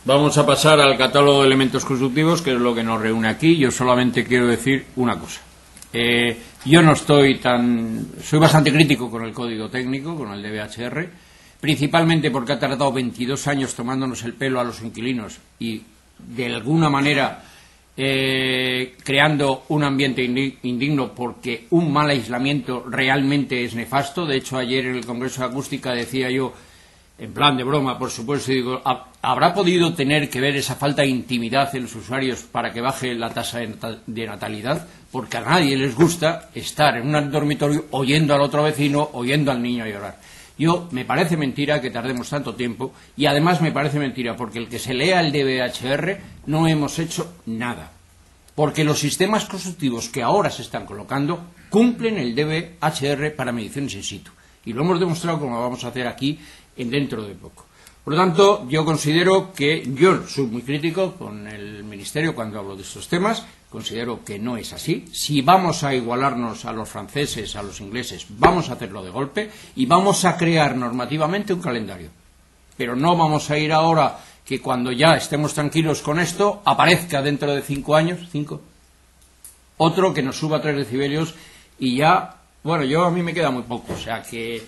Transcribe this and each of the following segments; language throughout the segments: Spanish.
Vamos a pasar al catálogo de elementos constructivos, que es lo que nos reúne aquí. Yo solamente quiero decir una cosa. Yo no estoy soy bastante crítico con el código técnico, con el DBHR, principalmente porque ha tardado 22 años tomándonos el pelo a los inquilinos y, de alguna manera, creando un ambiente indigno, porque un mal aislamiento realmente es nefasto. De hecho, ayer en el Congreso de Acústica decía yo, en plan de broma, por supuesto, digo, ¿habrá podido tener que ver esa falta de intimidad en los usuarios para que baje la tasa de natalidad? Porque a nadie les gusta estar en un dormitorio oyendo al otro vecino, oyendo al niño llorar. Me parece mentira que tardemos tanto tiempo, y además me parece mentira porque el que se lea el DBHR no hemos hecho nada. Porque los sistemas constructivos que ahora se están colocando cumplen el DBHR para mediciones in situ. Y lo hemos demostrado, como vamos a hacer aquí dentro de poco. Por lo tanto, yo considero que yo soy muy crítico con el Ministerio cuando hablo de estos temas. Considero que no es así. Si vamos a igualarnos a los franceses, a los ingleses, vamos a hacerlo de golpe y vamos a crear normativamente un calendario. Pero no vamos a ir ahora que cuando ya estemos tranquilos con esto, aparezca dentro de 5 años, otro que nos suba 3 decibelios y ya, bueno, a mí me queda muy poco, o sea que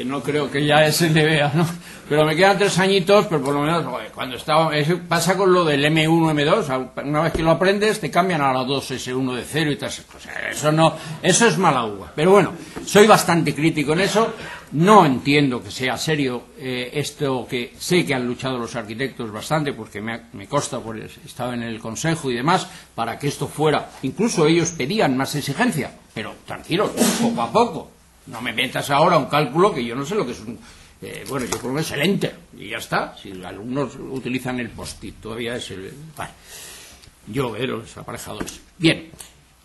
no creo que ya es el DBA, ¿no? Pero me quedan 3 añitos, pero por lo menos, cuando estaba, eso pasa con lo del M1, M2, una vez que lo aprendes, te cambian a la 2S1 de 0 y tal, o sea, eso es mala uva. Pero bueno, soy bastante crítico en eso, no entiendo que sea serio esto, que sé que han luchado los arquitectos bastante, porque me consta, porque he estado en el Consejo y demás, para que esto fuera, incluso ellos pedían más exigencia, pero tranquilos, poco a poco. No me metas ahora un cálculo que yo no sé lo que es yo creo que es el Enter y ya está. Si los alumnos utilizan el post-it, todavía es el... Vale. Los aparejadores. Bien,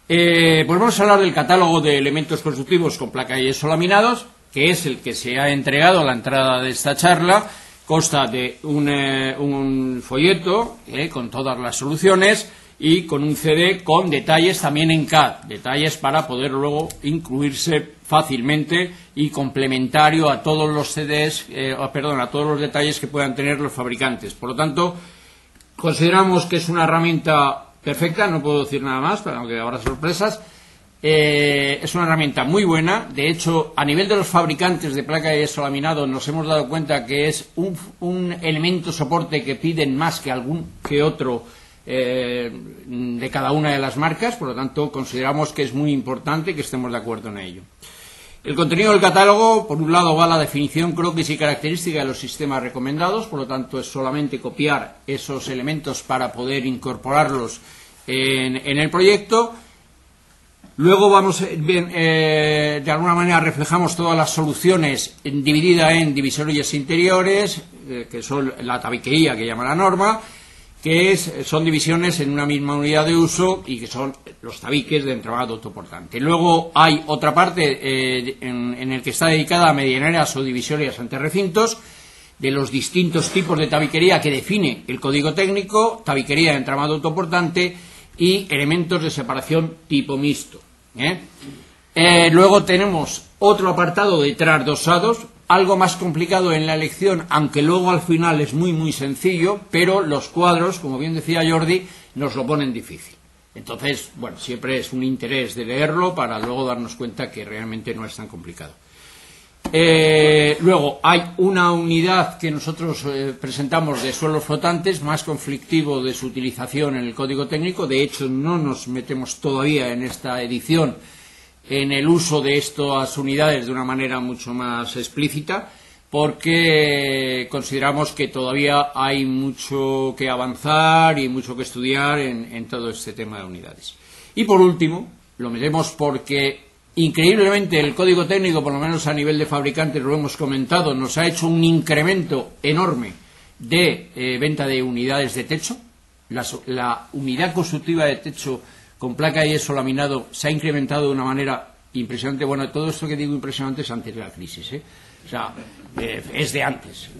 pues vamos a hablar del catálogo de elementos constructivos con placa y yeso laminados, que es el que se ha entregado a la entrada de esta charla. Consta de un folleto con todas las soluciones y con un CD con detalles también en CAD, detalles para poder luego incluirse fácilmente y complementario a todos los CDs, a todos los detalles que puedan tener los fabricantes. Por lo tanto, consideramos que es una herramienta perfecta, no puedo decir nada más, aunque habrá sorpresas. Es una herramienta muy buena. De hecho, a nivel de los fabricantes de placa de yeso laminado nos hemos dado cuenta que es un elemento soporte que piden más que algún que otro de cada una de las marcas. Por lo tanto, consideramos que es muy importante que estemos de acuerdo en ello. El contenido del catálogo, por un lado, va a la definición, croquis y característica de los sistemas recomendados. Por lo tanto, es solamente copiar esos elementos para poder incorporarlos en el proyecto. Luego de alguna manera reflejamos todas las soluciones divididas en divisorios interiores, que son la tabiquería que llama la norma, que son divisiones en una misma unidad de uso y que son los tabiques de entramado autoportante. Luego hay otra parte en el que está dedicada a medianeras o divisorias ante recintos, de los distintos tipos de tabiquería que define el código técnico, tabiquería de entramado autoportante y elementos de separación tipo mixto. Luego tenemos otro apartado de trasdosados, algo más complicado en la elección, aunque luego al final es muy muy sencillo, pero los cuadros, como bien decía Jordi, nos lo ponen difícil. Entonces, bueno, siempre es un interés de leerlo para luego darnos cuenta que realmente no es tan complicado. Luego hay una unidad que nosotros presentamos de suelos flotantes, más conflictivo de su utilización en el código técnico. De hecho, no nos metemos todavía en esta edición en el uso de estas unidades de una manera mucho más explícita, porque consideramos que todavía hay mucho que avanzar y mucho que estudiar en todo este tema de unidades. Y por último, lo metemos porque increíblemente el código técnico, por lo menos a nivel de fabricantes, lo hemos comentado, nos ha hecho un incremento enorme de venta de unidades de techo. La unidad constructiva de techo con placa de yeso laminado se ha incrementado de una manera impresionante. Bueno, todo esto que digo impresionante es antes de la crisis, O sea, es de antes.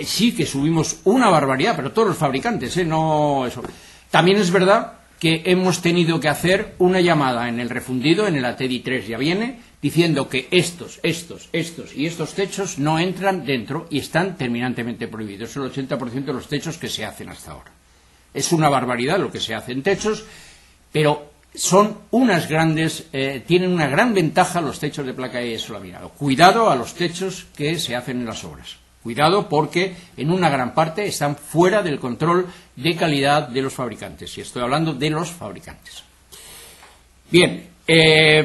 Sí que subimos una barbaridad, pero todos los fabricantes, no eso. También es verdad que hemos tenido que hacer una llamada en el refundido, en el ATEDI 3 ya viene, diciendo que estos y estos techos no entran dentro y están terminantemente prohibidos. Es el 80% de los techos que se hacen hasta ahora. Es una barbaridad lo que se hace en techos, pero son unas grandes, tienen una gran ventaja los techos de placa de yeso laminado. Cuidado a los techos que se hacen en las obras. Cuidado porque en una gran parte están fuera del control de calidad de los fabricantes. Y estoy hablando de los fabricantes. Bien,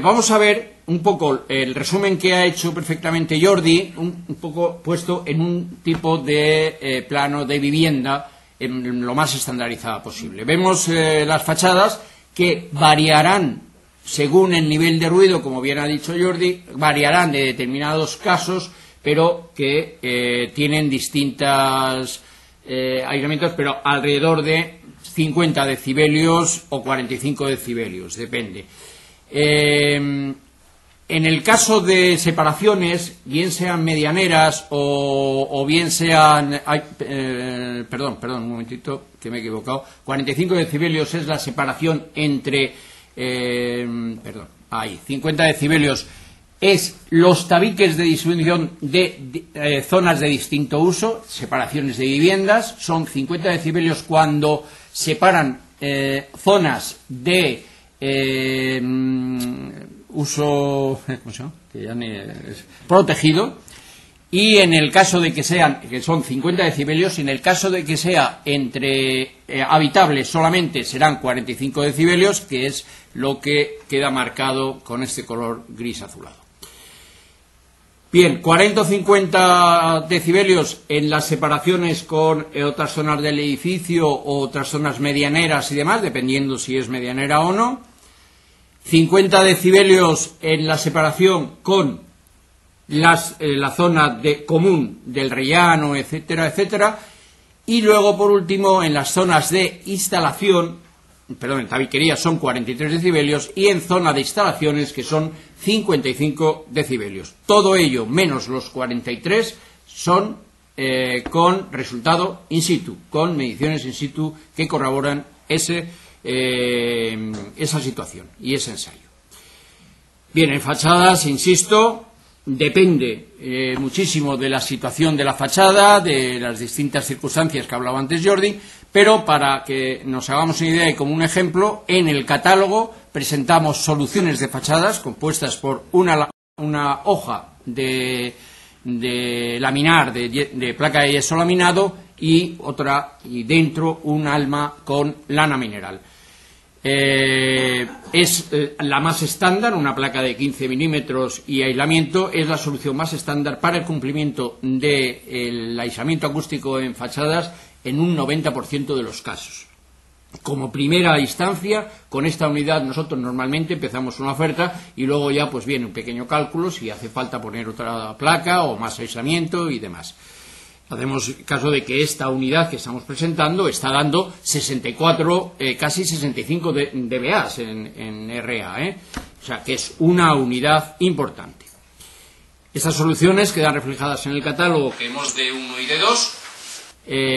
vamos a ver un poco el resumen que ha hecho perfectamente Jordi, un poco puesto en un tipo de plano de vivienda en lo más estandarizada posible. Vemos las fachadas que variarán según el nivel de ruido, como bien ha dicho Jordi, variarán de determinados casos, pero que tienen distintos aislamientos, pero alrededor de 50 decibelios o 45 decibelios, depende. En el caso de separaciones, bien sean medianeras o bien sean... perdón, un momentito, que me he equivocado. 45 decibelios es la separación entre... 50 decibelios es los tabiques de distribución de zonas de distinto uso, separaciones de viviendas. Son 50 decibelios cuando separan zonas de... uso, ¿cómo se llama? Que ya es protegido, y en el caso de que sean, que son 50 decibelios, en el caso de que sea entre habitable solamente serán 45 decibelios, que es lo que queda marcado con este color gris azulado. Bien, 40 o 50 decibelios en las separaciones con otras zonas del edificio o otras zonas medianeras y demás, dependiendo si es medianera o no. 50 decibelios en la separación con la zona común del rellano, etcétera, etcétera. Y luego, por último, en las zonas de instalación, en tabiquería son 43 decibelios y en zona de instalaciones, que son 55 decibelios. Todo ello, menos los 43, son con resultado in situ, con mediciones in situ que corroboran esa situación y ese ensayo. Bien, en fachadas, insisto, depende muchísimo de la situación de la fachada, de las distintas circunstancias que hablaba antes Jordi, pero para que nos hagamos una idea y como un ejemplo, en el catálogo presentamos soluciones de fachadas compuestas por una hoja de laminar, de placa de yeso laminado, y dentro un alma con lana mineral. Es la más estándar, una placa de 15 milímetros y aislamiento, es la solución más estándar para el cumplimiento del aislamiento acústico en fachadas en un 90% de los casos. Como primera instancia, con esta unidad nosotros normalmente empezamos una oferta y luego ya pues viene un pequeño cálculo si hace falta poner otra placa o más aislamiento y demás. Hacemos caso de que esta unidad que estamos presentando está dando 64, casi 65 dBA en RA, o sea que es una unidad importante. Estas soluciones quedan reflejadas en el catálogo que hemos de 1 y de 2.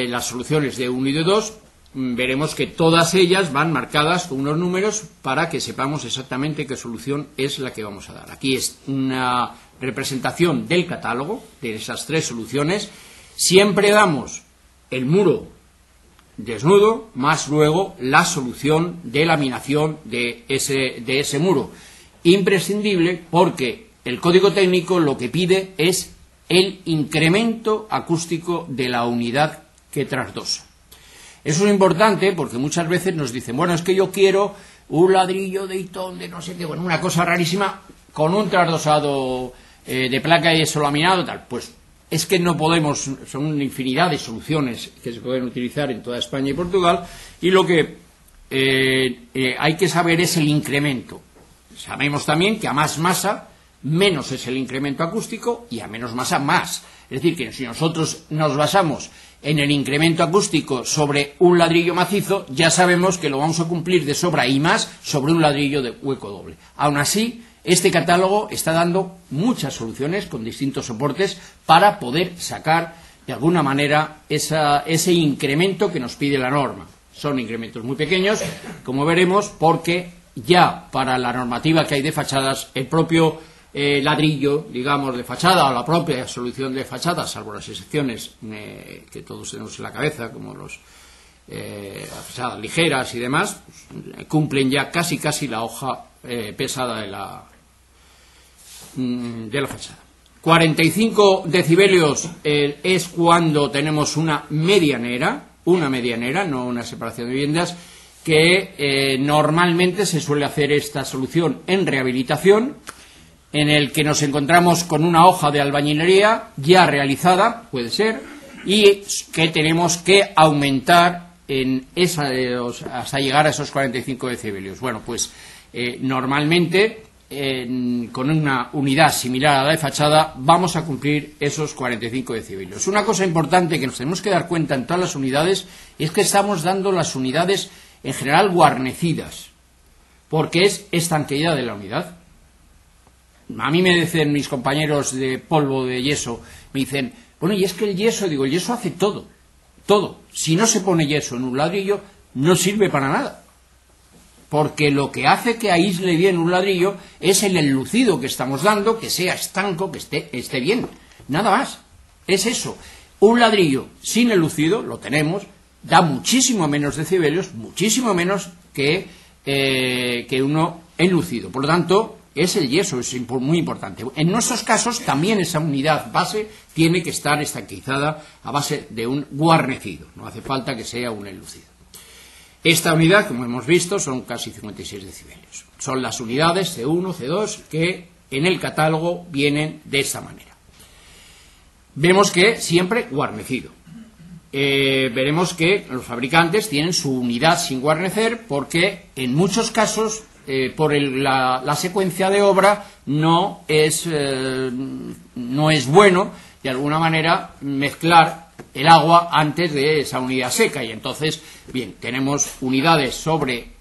Las soluciones de 1 y de 2, veremos que todas ellas van marcadas con unos números para que sepamos exactamente qué solución es la que vamos a dar. Aquí es una representación del catálogo de esas 3 soluciones. Siempre damos el muro desnudo más luego la solución de laminación de ese muro. Imprescindible porque el código técnico lo que pide es el incremento acústico de la unidad que trasdosa. Eso es importante porque muchas veces nos dicen, bueno, es que yo quiero un ladrillo de Itón de no sé qué, bueno, una cosa rarísima con un trasdosado de placa de yeso laminado, tal. Pues es que no podemos, son una infinidad de soluciones que se pueden utilizar en toda España y Portugal, y lo que hay que saber es el incremento. Sabemos también que a más masa, menos es el incremento acústico, y a menos masa, más. Es decir, que si nosotros nos basamos en el incremento acústico sobre un ladrillo macizo, ya sabemos que lo vamos a cumplir de sobra y más sobre un ladrillo de hueco doble. Aún así, este catálogo está dando muchas soluciones con distintos soportes para poder sacar de alguna manera ese incremento que nos pide la norma. Son incrementos muy pequeños, como veremos, porque ya para la normativa que hay de fachadas, el propio ladrillo, digamos, de fachada, o la propia solución de fachada, salvo las excepciones que todos tenemos en la cabeza, como las fachadas ligeras y demás, pues, cumplen ya casi la hoja pesada de la fachada. 45 decibelios es cuando tenemos una medianera, no una separación de viviendas, que normalmente se suele hacer esta solución en rehabilitación, en el que nos encontramos con una hoja de albañilería ya realizada, puede ser, y que tenemos que aumentar hasta llegar a esos 45 decibelios. Bueno, pues normalmente con una unidad similar a la de fachada vamos a cumplir esos 45 decibelios. Una cosa importante que nos tenemos que dar cuenta en todas las unidades es que estamos dando las unidades en general guarnecidas, porque es estanqueidad de la unidad. A mí me dicen mis compañeros de polvo de yeso, me dicen, bueno, y es que el yeso, digo, el yeso hace todo. Si no se pone yeso en un ladrillo, no sirve para nada. Porque lo que hace que aísle bien un ladrillo es el enlucido que estamos dando, que sea estanco, que esté bien. Nada más. Es eso. Un ladrillo sin enlucido, lo tenemos, da muchísimo menos decibelios, muchísimo menos que uno enlucido. Por lo tanto, es el yeso, es muy importante. En nuestros casos, también esa unidad base tiene que estar estanqueizada a base de un guarnecido. No hace falta que sea un enlucido. Esta unidad, como hemos visto, son casi 56 decibelios. Son las unidades C1, C2, que en el catálogo vienen de esta manera. Vemos que siempre guarnecido. Veremos que los fabricantes tienen su unidad sin guarnecer porque en muchos casos por la secuencia de obra no es bueno de alguna manera mezclar el agua antes de esa unidad seca, y entonces, bien, tenemos unidades sobre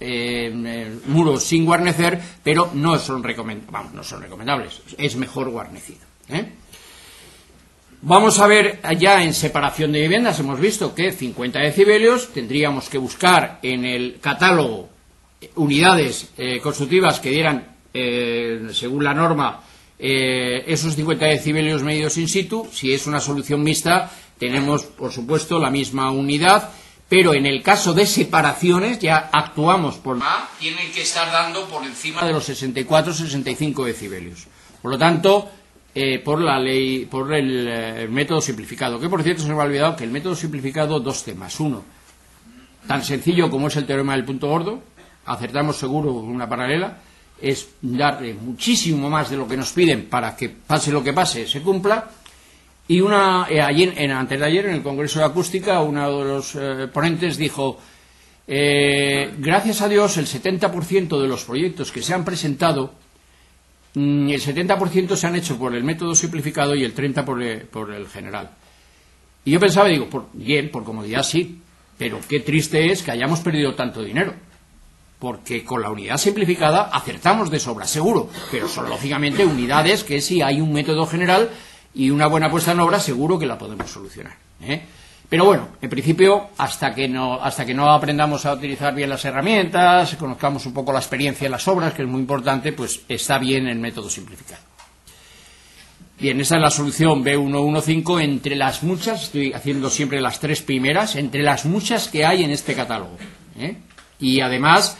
muros sin guarnecer, pero no son recomendables, es mejor guarnecido. Vamos a ver ya en separación de viviendas, hemos visto que 50 decibelios, tendríamos que buscar en el catálogo unidades constructivas que dieran, según la norma, esos 50 decibelios medidos in situ. Si es una solución mixta, tenemos, por supuesto, la misma unidad, pero en el caso de separaciones ya actuamos tienen que estar dando por encima de los 64-65 decibelios. Por lo tanto, por la ley, por el método simplificado, que por cierto se me ha olvidado que el método simplificado, dos temas. Uno, tan sencillo como es el teorema del punto gordo, acertamos seguro con una paralela, es darle muchísimo más de lo que nos piden para que pase lo que pase, se cumpla. Y antes de ayer, en el Congreso de Acústica, uno de los ponentes dijo, gracias a Dios, el 70% de los proyectos que se han presentado, el 70% se han hecho por el método simplificado y el 30% por el general. Y yo pensaba, digo, por comodidad sí, pero qué triste es que hayamos perdido tanto dinero. Porque con la unidad simplificada acertamos de sobra, seguro, pero son lógicamente unidades que si hay un método general y una buena puesta en obra, seguro que la podemos solucionar. Pero bueno, en principio, hasta que no aprendamos a utilizar bien las herramientas, conozcamos un poco la experiencia de las obras, que es muy importante, pues está bien el método simplificado. Bien, esa es la solución B115 entre las muchas, estoy haciendo siempre las tres primeras, entre las muchas que hay en este catálogo. Y además,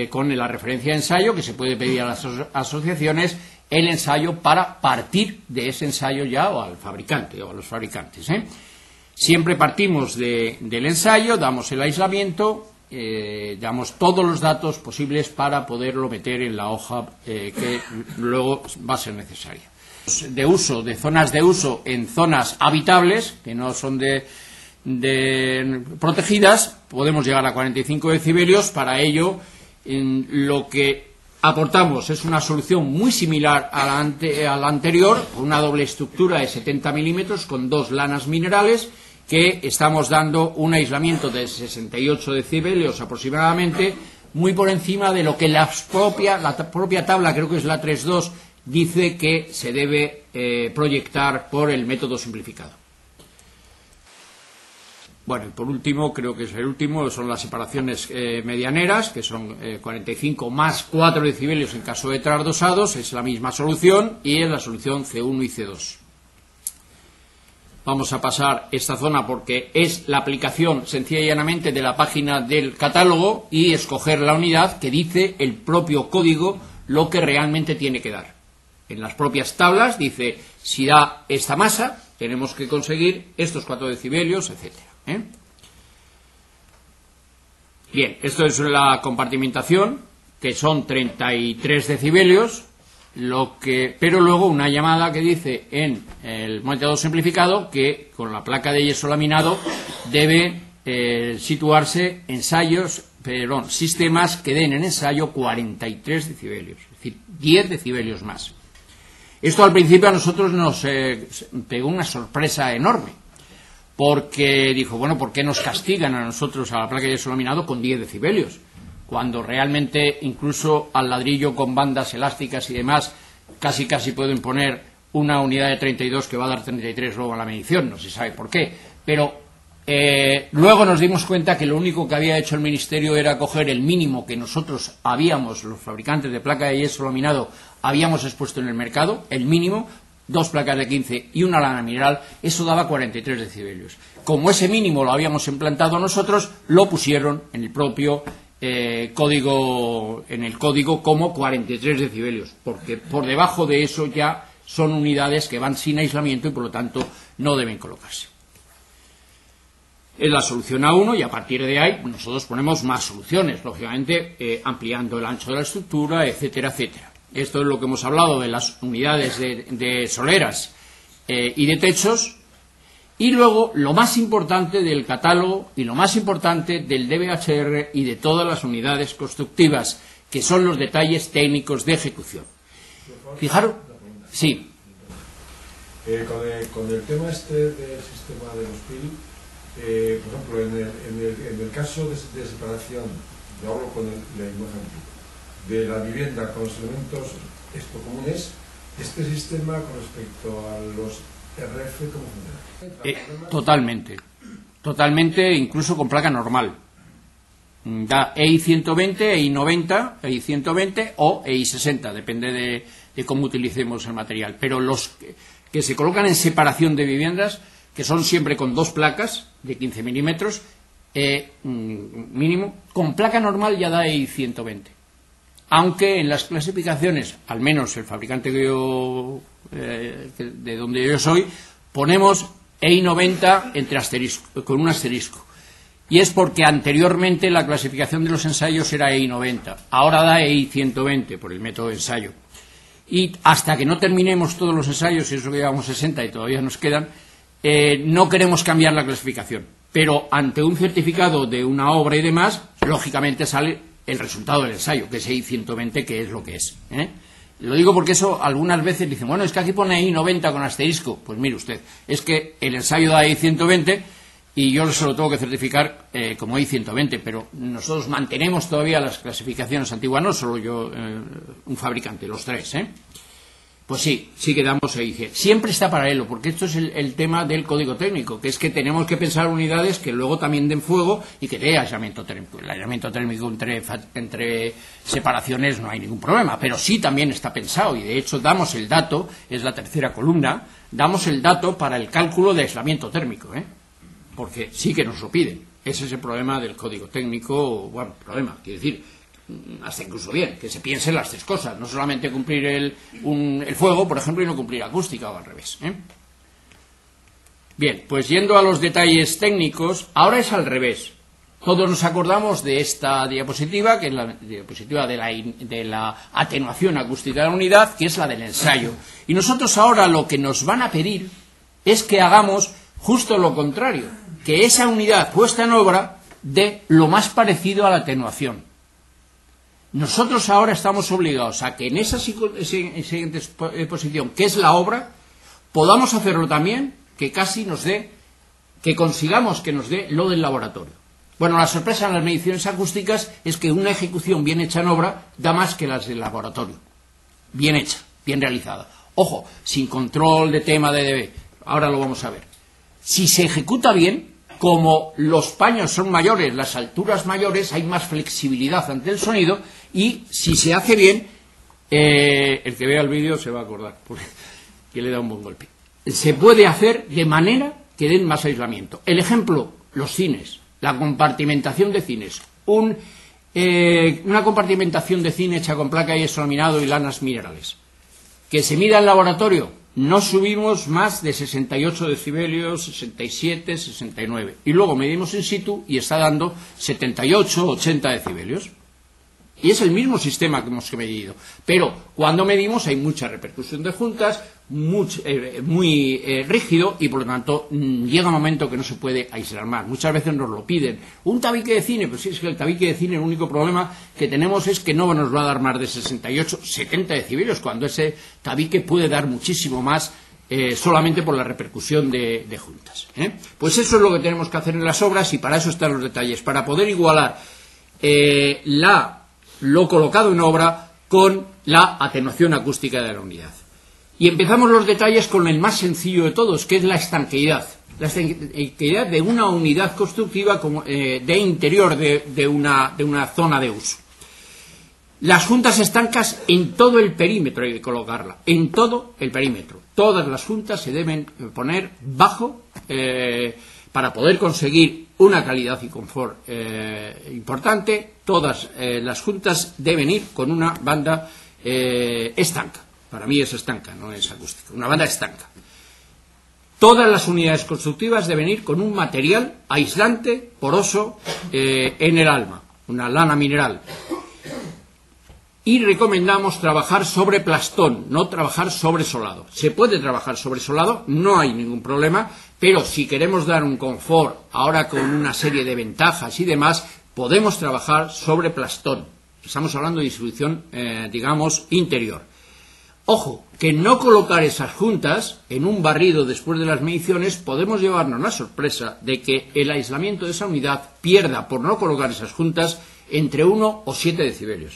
con la referencia de ensayo, que se puede pedir a las asociaciones, el ensayo para partir de ese ensayo ya o al fabricante o a los fabricantes. Siempre partimos del ensayo, damos el aislamiento, damos todos los datos posibles para poderlo meter en la hoja que luego va a ser necesaria. De zonas de uso en zonas habitables, que no son protegidas, podemos llegar a 45 decibelios. Para ello, lo que aportamos es una solución muy similar a la anterior, una doble estructura de 70 milímetros con dos lanas minerales, que estamos dando un aislamiento de 68 decibelios aproximadamente, muy por encima de lo que la propia tabla, creo que es la 3.2, dice que se debe proyectar por el método simplificado. Bueno, y por último, creo que es el último, son las separaciones medianeras, que son 45 más 4 decibelios en caso de trasdosados, es la misma solución, y es la solución C1 y C2. Vamos a pasar esta zona porque es la aplicación sencilla y llanamente de la página del catálogo y escoger la unidad que dice el propio código lo que realmente tiene que dar. En las propias tablas dice, si da esta masa, tenemos que conseguir estos 4 decibelios, etcétera. Bien, esto es la compartimentación, que son 33 decibelios, pero luego una llamada que dice en el método simplificado que con la placa de yeso laminado debe situarse sistemas que den en ensayo 43 decibelios, es decir, 10 decibelios más. Esto al principio a nosotros nos pegó una sorpresa enorme, porque dijo, bueno, ¿por qué nos castigan a nosotros, a la placa de yeso laminado, con 10 decibelios? Cuando realmente incluso al ladrillo con bandas elásticas y demás casi pueden poner una unidad de 32 que va a dar 33 luego a la medición, no se sabe por qué, pero luego nos dimos cuenta que lo único que había hecho el Ministerio era coger el mínimo que nosotros los fabricantes de placa de yeso laminado, habíamos expuesto en el mercado, el mínimo, 2 placas de 15 y una lana mineral, eso daba 43 decibelios. Como ese mínimo lo habíamos implantado nosotros, lo pusieron en el propio código como 43 decibelios, porque por debajo de eso ya son unidades que van sin aislamiento y por lo tanto no deben colocarse. Es la solución A1 y a partir de ahí nosotros ponemos más soluciones, lógicamente ampliando el ancho de la estructura, etcétera, etcétera. Esto es lo que hemos hablado de las unidades de soleras y de techos. Y luego, lo más importante del catálogo y lo más importante del DBHR y de todas las unidades constructivas, que son los detalles técnicos de ejecución. Fijaros, sí. Con el tema del sistema de los PIL, por ejemplo, en el caso de separación, yo hablo con el ejemplo, de la vivienda con los elementos comunes, este sistema con respecto a los RF, ¿cómo funciona? Totalmente, incluso con placa normal. Da EI 120, EI 90, EI 120 o EI 60, depende de cómo utilicemos el material. Pero los que se colocan en separación de viviendas, que son siempre con 2 placas de 15 milímetros, mínimo, con placa normal ya da EI 120. Aunque en las clasificaciones, al menos el fabricante de donde yo soy, ponemos EI 90 con un asterisco. Y es porque anteriormente la clasificación de los ensayos era EI 90. Ahora da EI 120 por el método de ensayo. Y hasta que no terminemos todos los ensayos, y eso que llevamos 60 y todavía nos quedan, no queremos cambiar la clasificación. Pero ante un certificado de una obra y demás, lógicamente sale el resultado del ensayo, que es EI 120, que es lo que es. Lo digo porque eso algunas veces dicen, bueno, es que aquí pone EI 90 con asterisco. Pues mire usted, es que el ensayo da EI 120 y yo se lo tengo que certificar como EI 120, pero nosotros mantenemos todavía las clasificaciones antiguas, no solo yo, un fabricante, los 3, Pues sí que damos EI 100. Siempre está paralelo, porque esto es el tema del código técnico, que es que tenemos que pensar unidades que luego también den fuego y que dé aislamiento térmico. El aislamiento térmico entre separaciones no hay ningún problema, pero sí también está pensado y de hecho damos el dato, es la tercera columna, damos el dato para el cálculo de aislamiento térmico, porque sí que nos lo piden. Ese es el problema del código técnico, bueno, problema, quiere decir, hasta incluso bien, que se piensen las 3 cosas, no solamente cumplir el fuego, por ejemplo, y no cumplir acústica o al revés. Bien, pues yendo a los detalles técnicos, ahora es al revés. Todos nos acordamos de esta diapositiva, que es la diapositiva de la atenuación acústica de la unidad, que es la del ensayo. Y nosotros ahora lo que nos van a pedir es que hagamos justo lo contrario, que esa unidad puesta en obra dé lo más parecido a la atenuación. Nosotros ahora estamos obligados a que en esa siguiente posición, que es la obra, podamos hacerlo también, que consigamos que nos dé lo del laboratorio. Bueno, la sorpresa en las mediciones acústicas es que una ejecución bien hecha en obra da más que las del laboratorio. Bien hecha, bien realizada. Ojo, sin control de tema de DB. Ahora lo vamos a ver. Si se ejecuta bien, como los paños son mayores, las alturas mayores, hay más flexibilidad ante el sonido y si se hace bien, el que vea el vídeo se va a acordar, porque le da un buen golpe. Se puede hacer de manera que den más aislamiento. El ejemplo, los cines, la compartimentación de cines. Una compartimentación de cine hecha con placa y yeso laminado y lanas minerales. Que se mida en laboratorio, no subimos más de 68 decibelios, 67, 69. Y luego medimos in situ y está dando 78, 80 decibelios. Y es el mismo sistema que hemos medido. Pero cuando medimos hay mucha repercusión de juntas, muy rígido y por lo tanto llega un momento que no se puede aislar más. Muchas veces nos lo piden. Un tabique de cine, pues sí, es que el tabique de cine el único problema que tenemos es que no nos va a dar más de 68, 70 decibelios, cuando ese tabique puede dar muchísimo más solamente por la repercusión de juntas. Pues eso es lo que tenemos que hacer en las obras y para eso están los detalles, para poder igualar lo colocado en obra con la atenuación acústica de la unidad. Y empezamos los detalles con el más sencillo de todos, que es la estanqueidad. La estanqueidad de una unidad constructiva de interior de una zona de uso. Las juntas estancas en todo el perímetro hay que colocarla, en todo el perímetro. Todas las juntas se deben poner bajo para poder conseguir una calidad y confort importante. Todas las juntas deben ir con una banda estanca. Para mí es estanca, no es acústica. Una banda estanca. Todas las unidades constructivas deben ir con un material aislante, poroso, en el alma, una lana mineral. Y recomendamos trabajar sobre plastón, no trabajar sobre solado. Se puede trabajar sobre solado, no hay ningún problema, pero si queremos dar un confort, ahora con una serie de ventajas y demás, podemos trabajar sobre plastón. Estamos hablando de distribución, digamos, interior. Ojo, que no colocar esas juntas en un barrido después de las mediciones podemos llevarnos la sorpresa de que el aislamiento de esa unidad pierda, por no colocar esas juntas, entre 1 o 7 decibelios.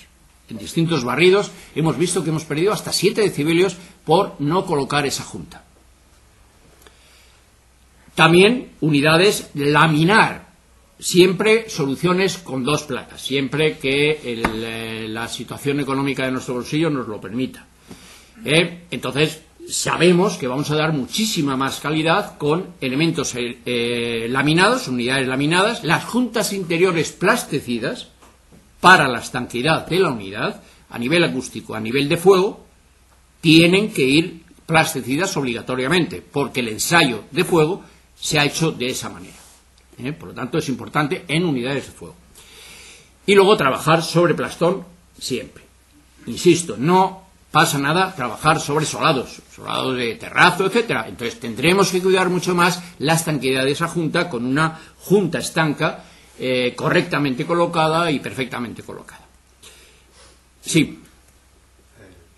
En distintos barridos hemos visto que hemos perdido hasta 7 decibelios por no colocar esa junta. También unidades laminar, siempre soluciones con 2 placas, siempre que la situación económica de nuestro bolsillo nos lo permita. Entonces sabemos que vamos a dar muchísima más calidad con elementos laminados, unidades laminadas, las juntas interiores plastecidas para la estanqueidad de la unidad, a nivel acústico, a nivel de fuego, tienen que ir plastecidas obligatoriamente, porque el ensayo de fuego se ha hecho de esa manera. Por lo tanto, es importante en unidades de fuego. Y luego trabajar sobre plastón siempre. Insisto, no pasa nada trabajar sobre solados de terrazo, etcétera. Entonces tendremos que cuidar mucho más la estanqueidad de esa junta con una junta estanca correctamente colocada y perfectamente colocada. Sí.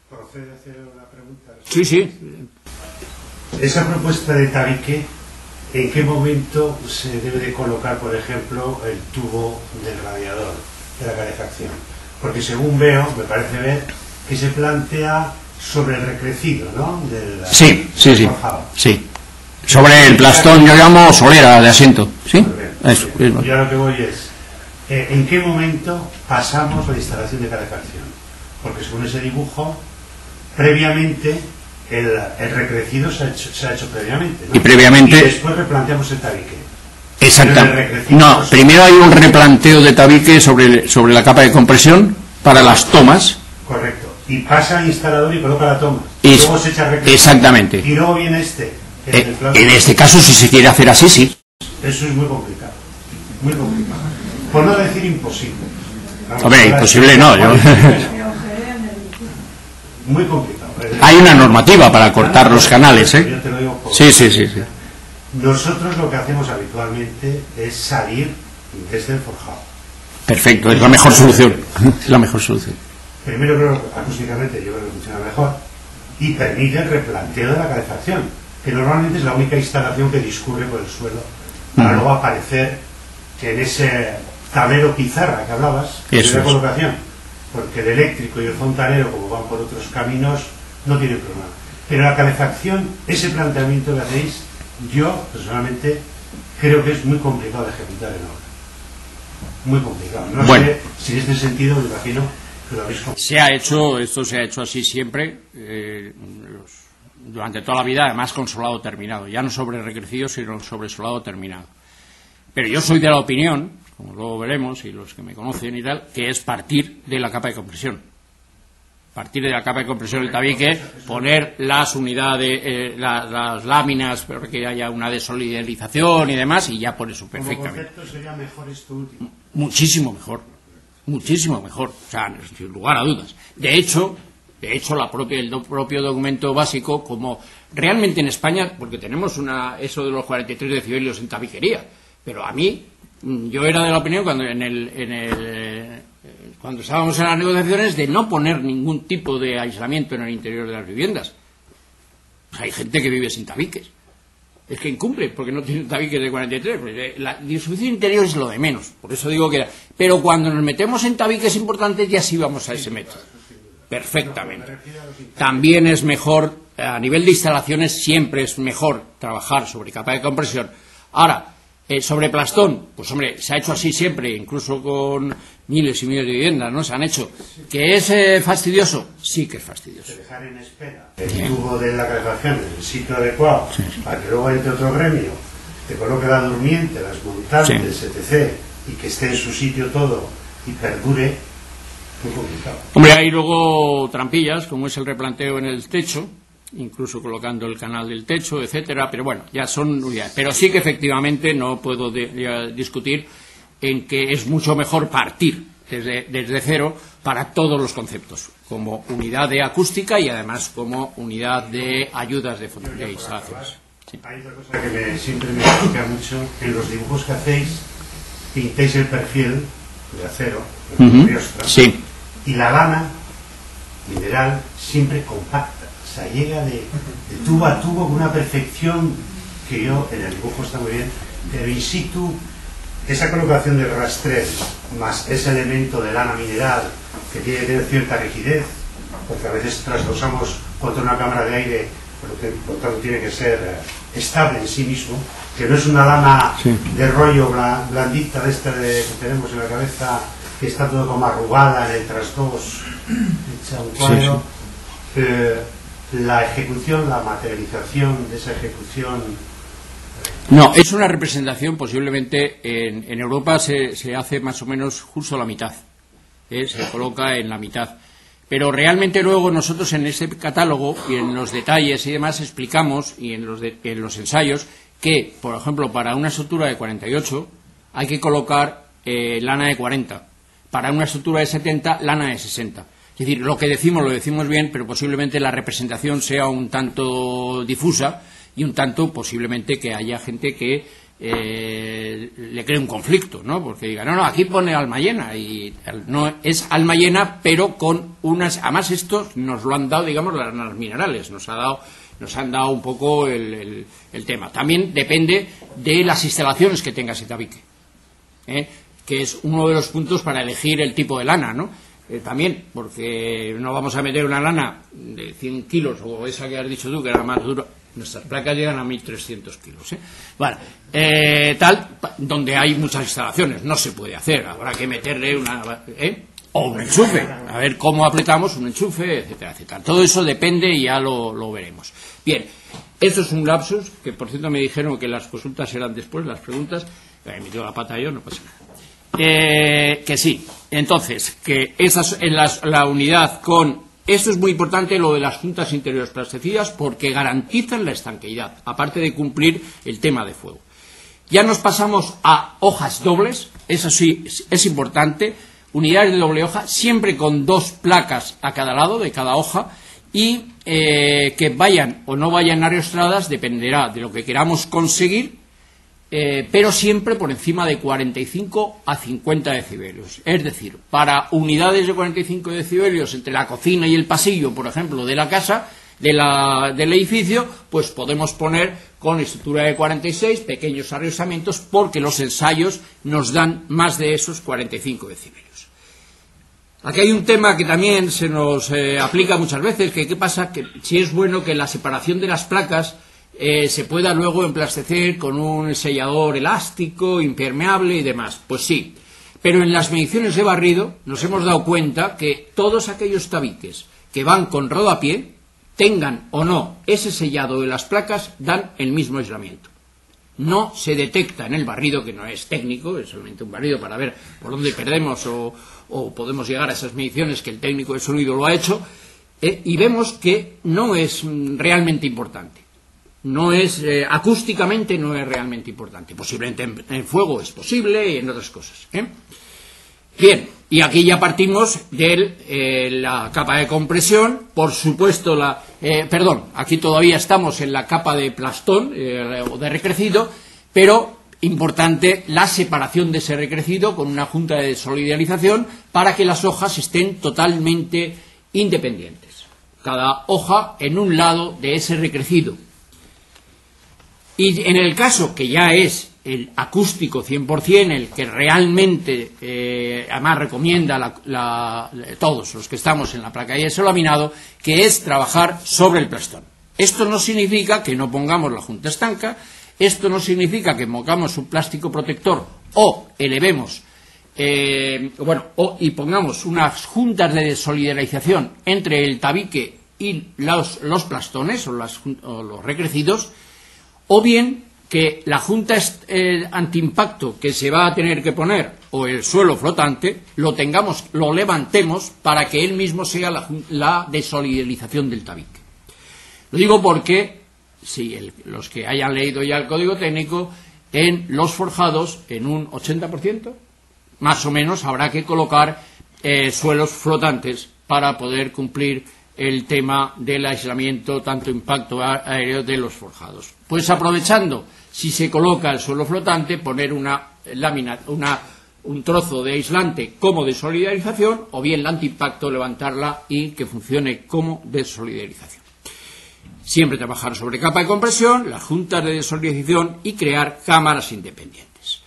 ¿Procede hacer una pregunta? Sí, sí. Esa propuesta de tabique, ¿en qué momento se debe de colocar, por ejemplo, el tubo del radiador de la calefacción? Porque según veo, me parece ver que se plantea sobre el recrecido, ¿no? Sí. Sobre el plastón, yo llamo solera de asiento. ¿Sí? Eso, yo a lo que voy es, ¿en qué momento pasamos la instalación de calefacción? Porque según ese dibujo, previamente, el recrecido se ha hecho previamente, ¿no? Y después replanteamos el tabique. Exactamente. No, primero hay un replanteo de tabique sobre la capa de compresión para las tomas. Correcto. Y pasa al instalador y coloca la toma. Luego se echa recrecido. Exactamente. Y luego viene en este caso, si se quiere hacer así, sí. Eso es muy complicado. Muy complicado. Por no decir imposible. Hombre, imposible no. Muy complicado. Hay una normativa para cortar los canales, ¿eh? Yo te lo digo Sí. Nosotros lo que hacemos habitualmente es salir desde el forjado. Perfecto, es la mejor solución. Es la mejor solución. Primero, creo que acústicamente yo creo que funciona mejor y permite el replanteo de la calefacción, que normalmente es la única instalación que discurre por el suelo para luego aparecer en ese tablero pizarra que hablabas de la colocación, porque el eléctrico y el fontanero, como van por otros caminos, no tienen problema. Pero la calefacción, ese planteamiento que hacéis, yo personalmente creo que es muy complicado de ejecutar en obra. Muy complicado. No sé si en este sentido, me imagino que lo habéis complicado. Esto se ha hecho así siempre, durante toda la vida, además con solado terminado. Ya no sobre recrecido, sino sobre solado terminado. Pero yo soy de la opinión, como luego veremos, y los que me conocen y tal, que es partir de la capa de compresión. Partir de la capa de compresión del tabique, poner las unidades, las láminas, pero que haya una desolidarización y demás, y ya por eso perfectamente. Como concepto sería mejor esto último. Muchísimo mejor, o sea, sin lugar a dudas. De hecho, el propio documento básico, como realmente en España, porque tenemos eso de los 43 decibelios en tabiquería, pero a mí, yo era de la opinión cuando estábamos en las negociaciones de no poner ningún tipo de aislamiento en el interior de las viviendas. Pues hay gente que vive sin tabiques. Es que incumple, porque no tiene tabiques de 43. Pues la distribución interior es lo de menos. Por eso digo que... Pero cuando nos metemos en tabiques importantes, ya sí vamos a ese método. Perfectamente. También es mejor, a nivel de instalaciones, siempre es mejor trabajar sobre capa de compresión. Ahora, sobre plastón, pues hombre, se ha hecho así siempre, incluso con miles y miles de viviendas, ¿no? Se han hecho. ¿Que es fastidioso? Sí que es fastidioso. Dejar en espera el tubo de la calefacción en el sitio adecuado, para que luego entre otro gremio, te coloque la durmiente, las montantes, etc., y que esté en su sitio todo y perdure, muy complicado. Hombre, hay luego trampillas, como es el replanteo en el techo, incluso colocando el canal del techo, etcétera, pero bueno, ya son unidades. Pero sí que efectivamente no puedo discutir en que es mucho mejor partir desde cero para todos los conceptos, como unidad de acústica y además como unidad de ayudas de instalaciones. Sí. Hay otra cosa que siempre me explica mucho, en los dibujos que hacéis, pintéis el perfil de acero, de riostra, sí, y la lana mineral siempre compacta. O sea, llega de tubo a tubo con una perfección que yo, en el dibujo está muy bien, pero in situ, esa colocación del rastreo más ese elemento de lana mineral que tiene que tener cierta rigidez, porque a veces trasdosamos contra una cámara de aire, porque por lo tanto tiene que ser estable en sí mismo, que no es una lana de rollo blandita de esta que tenemos en la cabeza, que está todo como arrugada en el trasdos, hecha un cuadro. La ejecución, la materialización de esa ejecución. No, es una representación posiblemente en Europa se hace más o menos justo la mitad, se coloca en la mitad, pero realmente luego nosotros en ese catálogo y en los detalles y demás explicamos, y en los ensayos, que por ejemplo para una estructura de 48 hay que colocar lana de 40, para una estructura de 70 lana de 60. Es decir, lo decimos bien, pero posiblemente la representación sea un tanto difusa y un tanto posiblemente que haya gente que le cree un conflicto, ¿no? Porque diga, no, aquí pone alma llena, y no es alma llena, pero con unas... Además esto nos lo han dado, digamos, las minerales, nos han dado un poco el tema. También depende de las instalaciones que tenga ese tabique, que es uno de los puntos para elegir el tipo de lana, ¿no? También, porque no vamos a meter una lana de 100 kilos, o esa que has dicho tú, que era más dura. Nuestras placas llegan a 1.300 kilos. Bueno, donde hay muchas instalaciones, no se puede hacer. Habrá que meterle o un enchufe, a ver cómo apretamos un enchufe, etcétera, etcétera. Todo eso depende y ya lo veremos. Bien, esto es un lapsus, que por cierto me dijeron que las consultas eran después, las preguntas. Me metió la pata yo, no pasa nada. Que sí, entonces, que la unidad con... Esto es muy importante, lo de las juntas interiores plasticidas, porque garantizan la estanqueidad, aparte de cumplir el tema de fuego. Ya nos pasamos a hojas dobles, eso sí, es importante, unidades de doble hoja, siempre con 2 placas a cada lado de cada hoja, y que vayan o no vayan ariostradas dependerá de lo que queramos conseguir, pero siempre por encima de 45 a 50 decibelios. Es decir, para unidades de 45 decibelios entre la cocina y el pasillo, por ejemplo, de la casa, del edificio, pues podemos poner con estructura de 46 pequeños arriosamientos, porque los ensayos nos dan más de esos 45 decibelios. Aquí hay un tema que también se nos aplica muchas veces, que qué pasa, que si es bueno que la separación de las placas se pueda luego emplastecer con un sellador elástico, impermeable y demás. Pues sí, pero en las mediciones de barrido nos hemos dado cuenta que todos aquellos tabiques que van con rodapié, tengan o no ese sellado de las placas, dan el mismo aislamiento. No se detecta en el barrido, que no es técnico, es solamente un barrido para ver por dónde perdemos o podemos llegar a esas mediciones que el técnico de sonido lo ha hecho, y vemos que no es realmente importante. No es, acústicamente no es realmente importante. Posiblemente en fuego es posible y en otras cosas. Bien, y aquí ya partimos de la capa de compresión. Por supuesto, aquí todavía estamos en la capa de plastón o de recrecido, pero importante la separación de ese recrecido con una junta de desolidarización para que las hojas estén totalmente independientes. Cada hoja en un lado de ese recrecido. Y en el caso que ya es el acústico 100%, el que realmente además recomienda todos los que estamos en la placa de yeso laminado, que es trabajar sobre el plastón. Esto no significa que no pongamos la junta estanca, esto no significa que pongamos un plástico protector o elevemos y pongamos unas juntas de desolidarización entre el tabique y los plastones o los recrecidos, o bien que la junta antiimpacto que se va a tener que poner o el suelo flotante lo levantemos para que él mismo sea la desolidarización del tabique. Lo digo porque los que hayan leído ya el código técnico, en los forjados en un 80% más o menos habrá que colocar suelos flotantes para poder cumplir el tema del aislamiento tanto impacto aéreo de los forjados. Pues aprovechando, si se coloca el suelo flotante, poner una lámina, un trozo de aislante como desolidarización, o bien la antiimpacto, levantarla y que funcione como desolidarización. Siempre trabajar sobre capa de compresión, las juntas de desolidarización y crear cámaras independientes.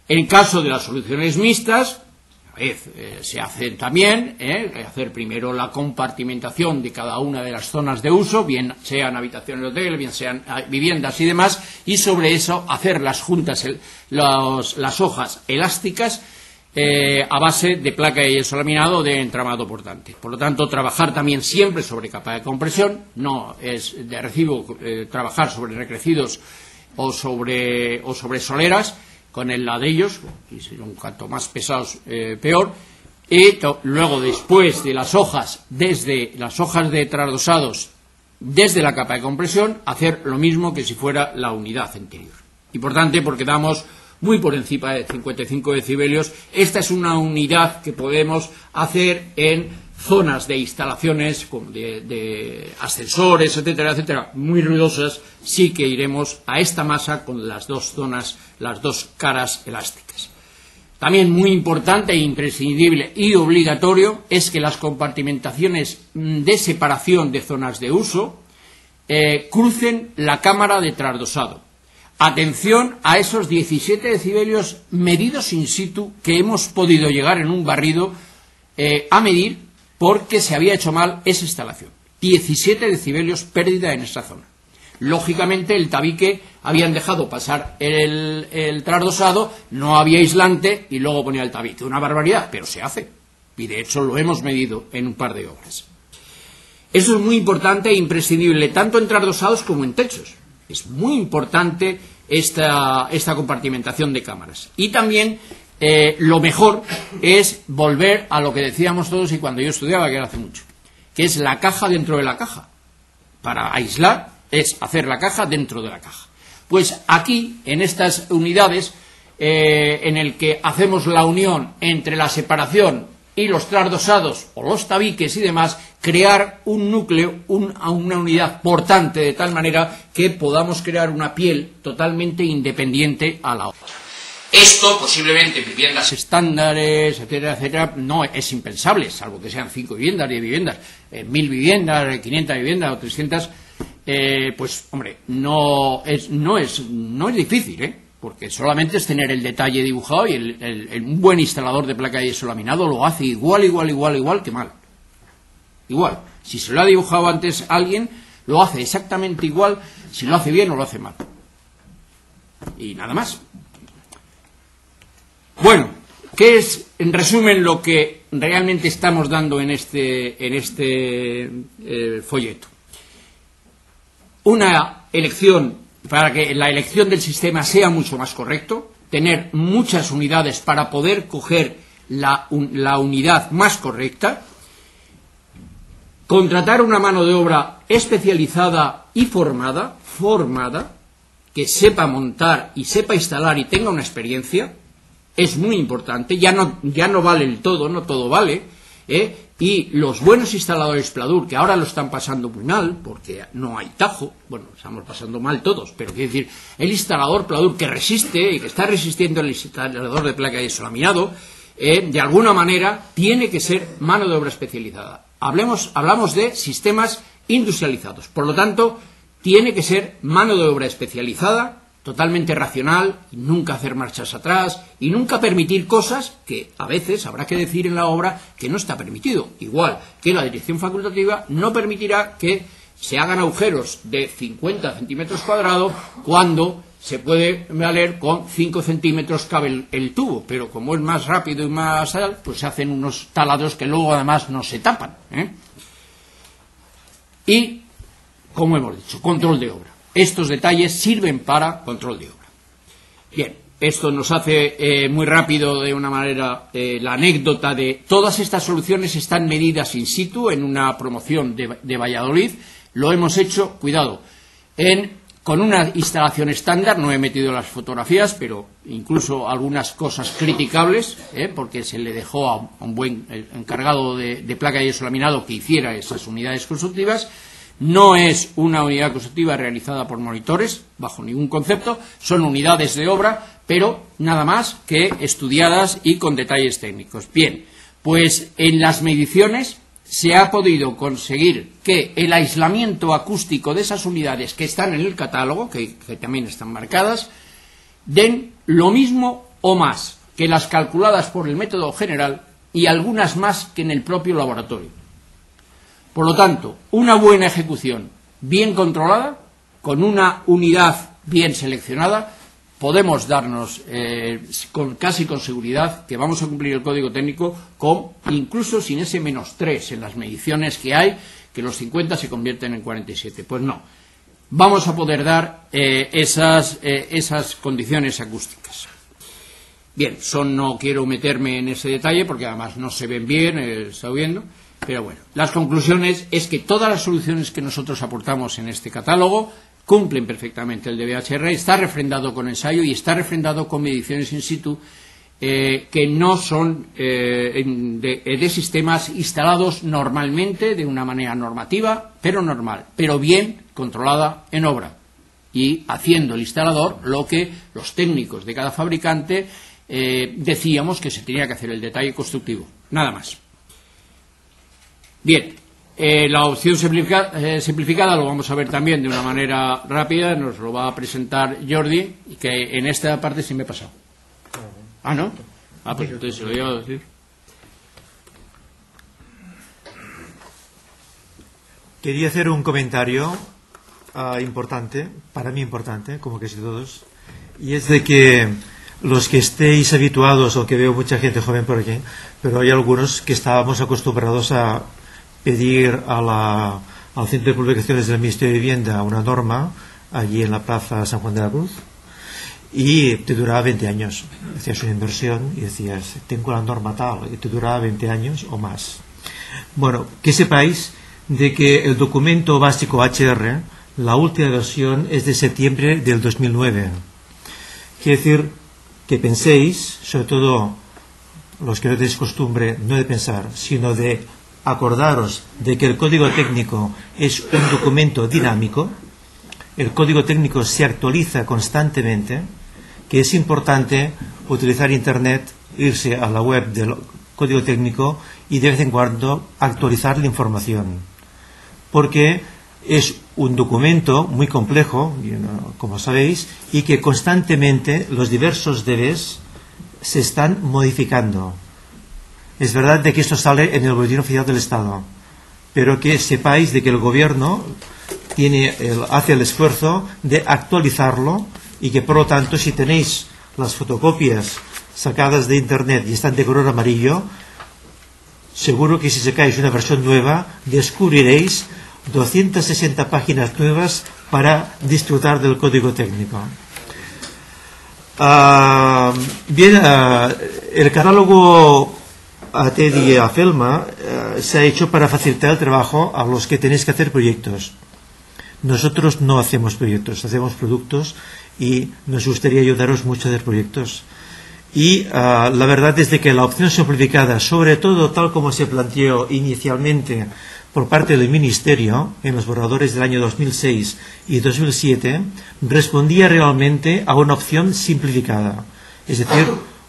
En caso de las soluciones mixtas, se hacen también, hacer primero la compartimentación de cada una de las zonas de uso, bien sean habitaciones de hotel, bien sean viviendas y demás, y sobre eso hacer las juntas, las hojas elásticas a base de placa de yeso laminado de entramado portante. Por lo tanto, trabajar también siempre sobre capa de compresión, no es de recibo trabajar sobre recrecidos o sobre soleras, con el ladrillos, y cuanto más pesados peor, y luego después de las hojas, desde las hojas de trasdosados, desde la capa de compresión, hacer lo mismo que si fuera la unidad anterior. Importante porque damos muy por encima de 55 decibelios. Esta es una unidad que podemos hacer en zonas de instalaciones de ascensores, etcétera, etcétera, muy ruidosas. Sí que iremos a esta masa con las dos zonas, las dos caras elásticas. También muy importante e imprescindible y obligatorio es que las compartimentaciones de separación de zonas de uso crucen la cámara de trasdosado. Atención a esos 17 decibelios medidos in situ que hemos podido llegar en un barrido a medir porque se había hecho mal esa instalación. 17 decibelios pérdida en esa zona. Lógicamente el tabique habían dejado pasar el trasdosado, no había aislante y luego ponía el tabique. Una barbaridad, pero se hace. Y de hecho lo hemos medido en un par de obras. Eso es muy importante e imprescindible, tanto en trasdosados como en techos. Es muy importante esta compartimentación de cámaras. Y también lo mejor es volver a lo que decíamos todos y cuando yo estudiaba, que era hace mucho, que es la caja dentro de la caja. Para aislar es hacer la caja dentro de la caja. Pues aquí, en estas unidades, en el que hacemos la unión entre la separación y los trasdosados o los tabiques y demás, crear un núcleo, una unidad portante, de tal manera que podamos crear una piel totalmente independiente a la otra. Esto posiblemente en viviendas estándares, etcétera, etcétera, no es impensable, salvo que sean 5 viviendas, 10 viviendas, 1000 viviendas, 500 viviendas o 300, pues hombre, no es difícil, porque solamente es tener el detalle dibujado y un buen instalador de placa de yeso laminado lo hace igual que mal. Igual, si se lo ha dibujado antes alguien, lo hace exactamente igual si lo hace bien o lo hace mal. Y nada más. Bueno, ¿qué es, en resumen, lo que realmente estamos dando en este folleto? Una elección, para que la elección del sistema sea mucho más correcto, tener muchas unidades para poder coger la unidad más correcta, contratar una mano de obra especializada y formada, que sepa montar y sepa instalar y tenga una experiencia, es muy importante. Ya no vale el todo, no todo vale, y los buenos instaladores Pladur, que ahora lo están pasando muy mal, porque no hay tajo, bueno, estamos pasando mal todos, pero quiero decir, el instalador Pladur que resiste y que está resistiendo el instalador de placa de yeso laminado, de alguna manera tiene que ser mano de obra especializada. Hablamos de sistemas industrializados, por lo tanto, tiene que ser mano de obra especializada, totalmente racional, y nunca hacer marchas atrás y nunca permitir cosas que a veces habrá que decir en la obra que no está permitido. Igual que la dirección facultativa no permitirá que se hagan agujeros de 50 centímetros cuadrados cuando se puede valer con 5 centímetros cabe el tubo, pero como es más rápido y más tal, pues se hacen unos taladros que luego además no se tapan. Y, como hemos dicho, control de obra. Estos detalles sirven para control de obra. Bien, esto nos hace muy rápido de una manera la anécdota de todas estas soluciones están medidas in situ en una promoción de Valladolid. Lo hemos hecho, cuidado, con una instalación estándar. No he metido las fotografías, pero incluso algunas cosas criticables, porque se le dejó a un buen encargado de placa de yeso laminado que hiciera esas unidades constructivas. No es una unidad constructiva realizada por monitores, bajo ningún concepto, son unidades de obra, pero nada más que estudiadas y con detalles técnicos. Bien, pues en las mediciones se ha podido conseguir que el aislamiento acústico de esas unidades que están en el catálogo, que también están marcadas, den lo mismo o más que las calculadas por el método general y algunas más que en el propio laboratorio. Por lo tanto, una buena ejecución bien controlada, con una unidad bien seleccionada, podemos darnos casi con seguridad que vamos a cumplir el código técnico incluso sin ese -3 en las mediciones que hay, que los 50 se convierten en 47. Pues no, vamos a poder dar esas condiciones acústicas. Bien, no quiero meterme en ese detalle porque además no se ven bien, está viendo. Pero bueno, las conclusiones es que todas las soluciones que nosotros aportamos en este catálogo cumplen perfectamente el de BHR, está refrendado con ensayo y está refrendado con mediciones in situ que no son de sistemas instalados normalmente de una manera normativa, pero normal, pero bien controlada en obra y haciendo el instalador lo que los técnicos de cada fabricante decíamos que se tenía que hacer, el detalle constructivo, nada más. Bien, la opción simplificada lo vamos a ver también de una manera rápida, nos lo va a presentar Jordi, y que en esta parte sí me he pasado. Ah, ¿no? Ah, pues entonces se lo iba a decir. Quería hacer un comentario importante, para mí importante, como casi todos, y es de que los que estéis habituados, o que veo mucha gente joven por aquí, pero hay algunos que estábamos acostumbrados a pedir al Centro de Publicaciones del Ministerio de Vivienda una norma allí en la Plaza San Juan de la Cruz y te duraba 20 años. Hacías una inversión y decías, tengo la norma tal, y te duraba 20 años o más. Bueno, que sepáis de que el documento básico HR, la última versión es de septiembre del 2009. Quiere decir que penséis, sobre todo los que no tenéis costumbre no de pensar, sino de acordaros de que el código técnico es un documento dinámico, el código técnico se actualiza constantemente, que es importante utilizar Internet, irse a la web del código técnico y de vez en cuando actualizar la información, porque es un documento muy complejo, como sabéis, y que constantemente los diversos deberes se están modificando. Es verdad de que esto sale en el Boletín Oficial del Estado, pero que sepáis de que el Gobierno hace el esfuerzo de actualizarlo, y que por lo tanto, si tenéis las fotocopias sacadas de internet y están de color amarillo, seguro que si sacáis una versión nueva descubriréis 260 páginas nuevas para disfrutar del código técnico. El catálogo ATED y AFELMA se ha hecho para facilitar el trabajo a los que tenéis que hacer proyectos. Nosotros no hacemos proyectos, hacemos productos, y nos gustaría ayudaros mucho a hacer proyectos. Y la verdad es de que la opción simplificada, sobre todo tal como se planteó inicialmente por parte del Ministerio en los borradores del año 2006 y 2007, respondía realmente a una opción simplificada, es decir,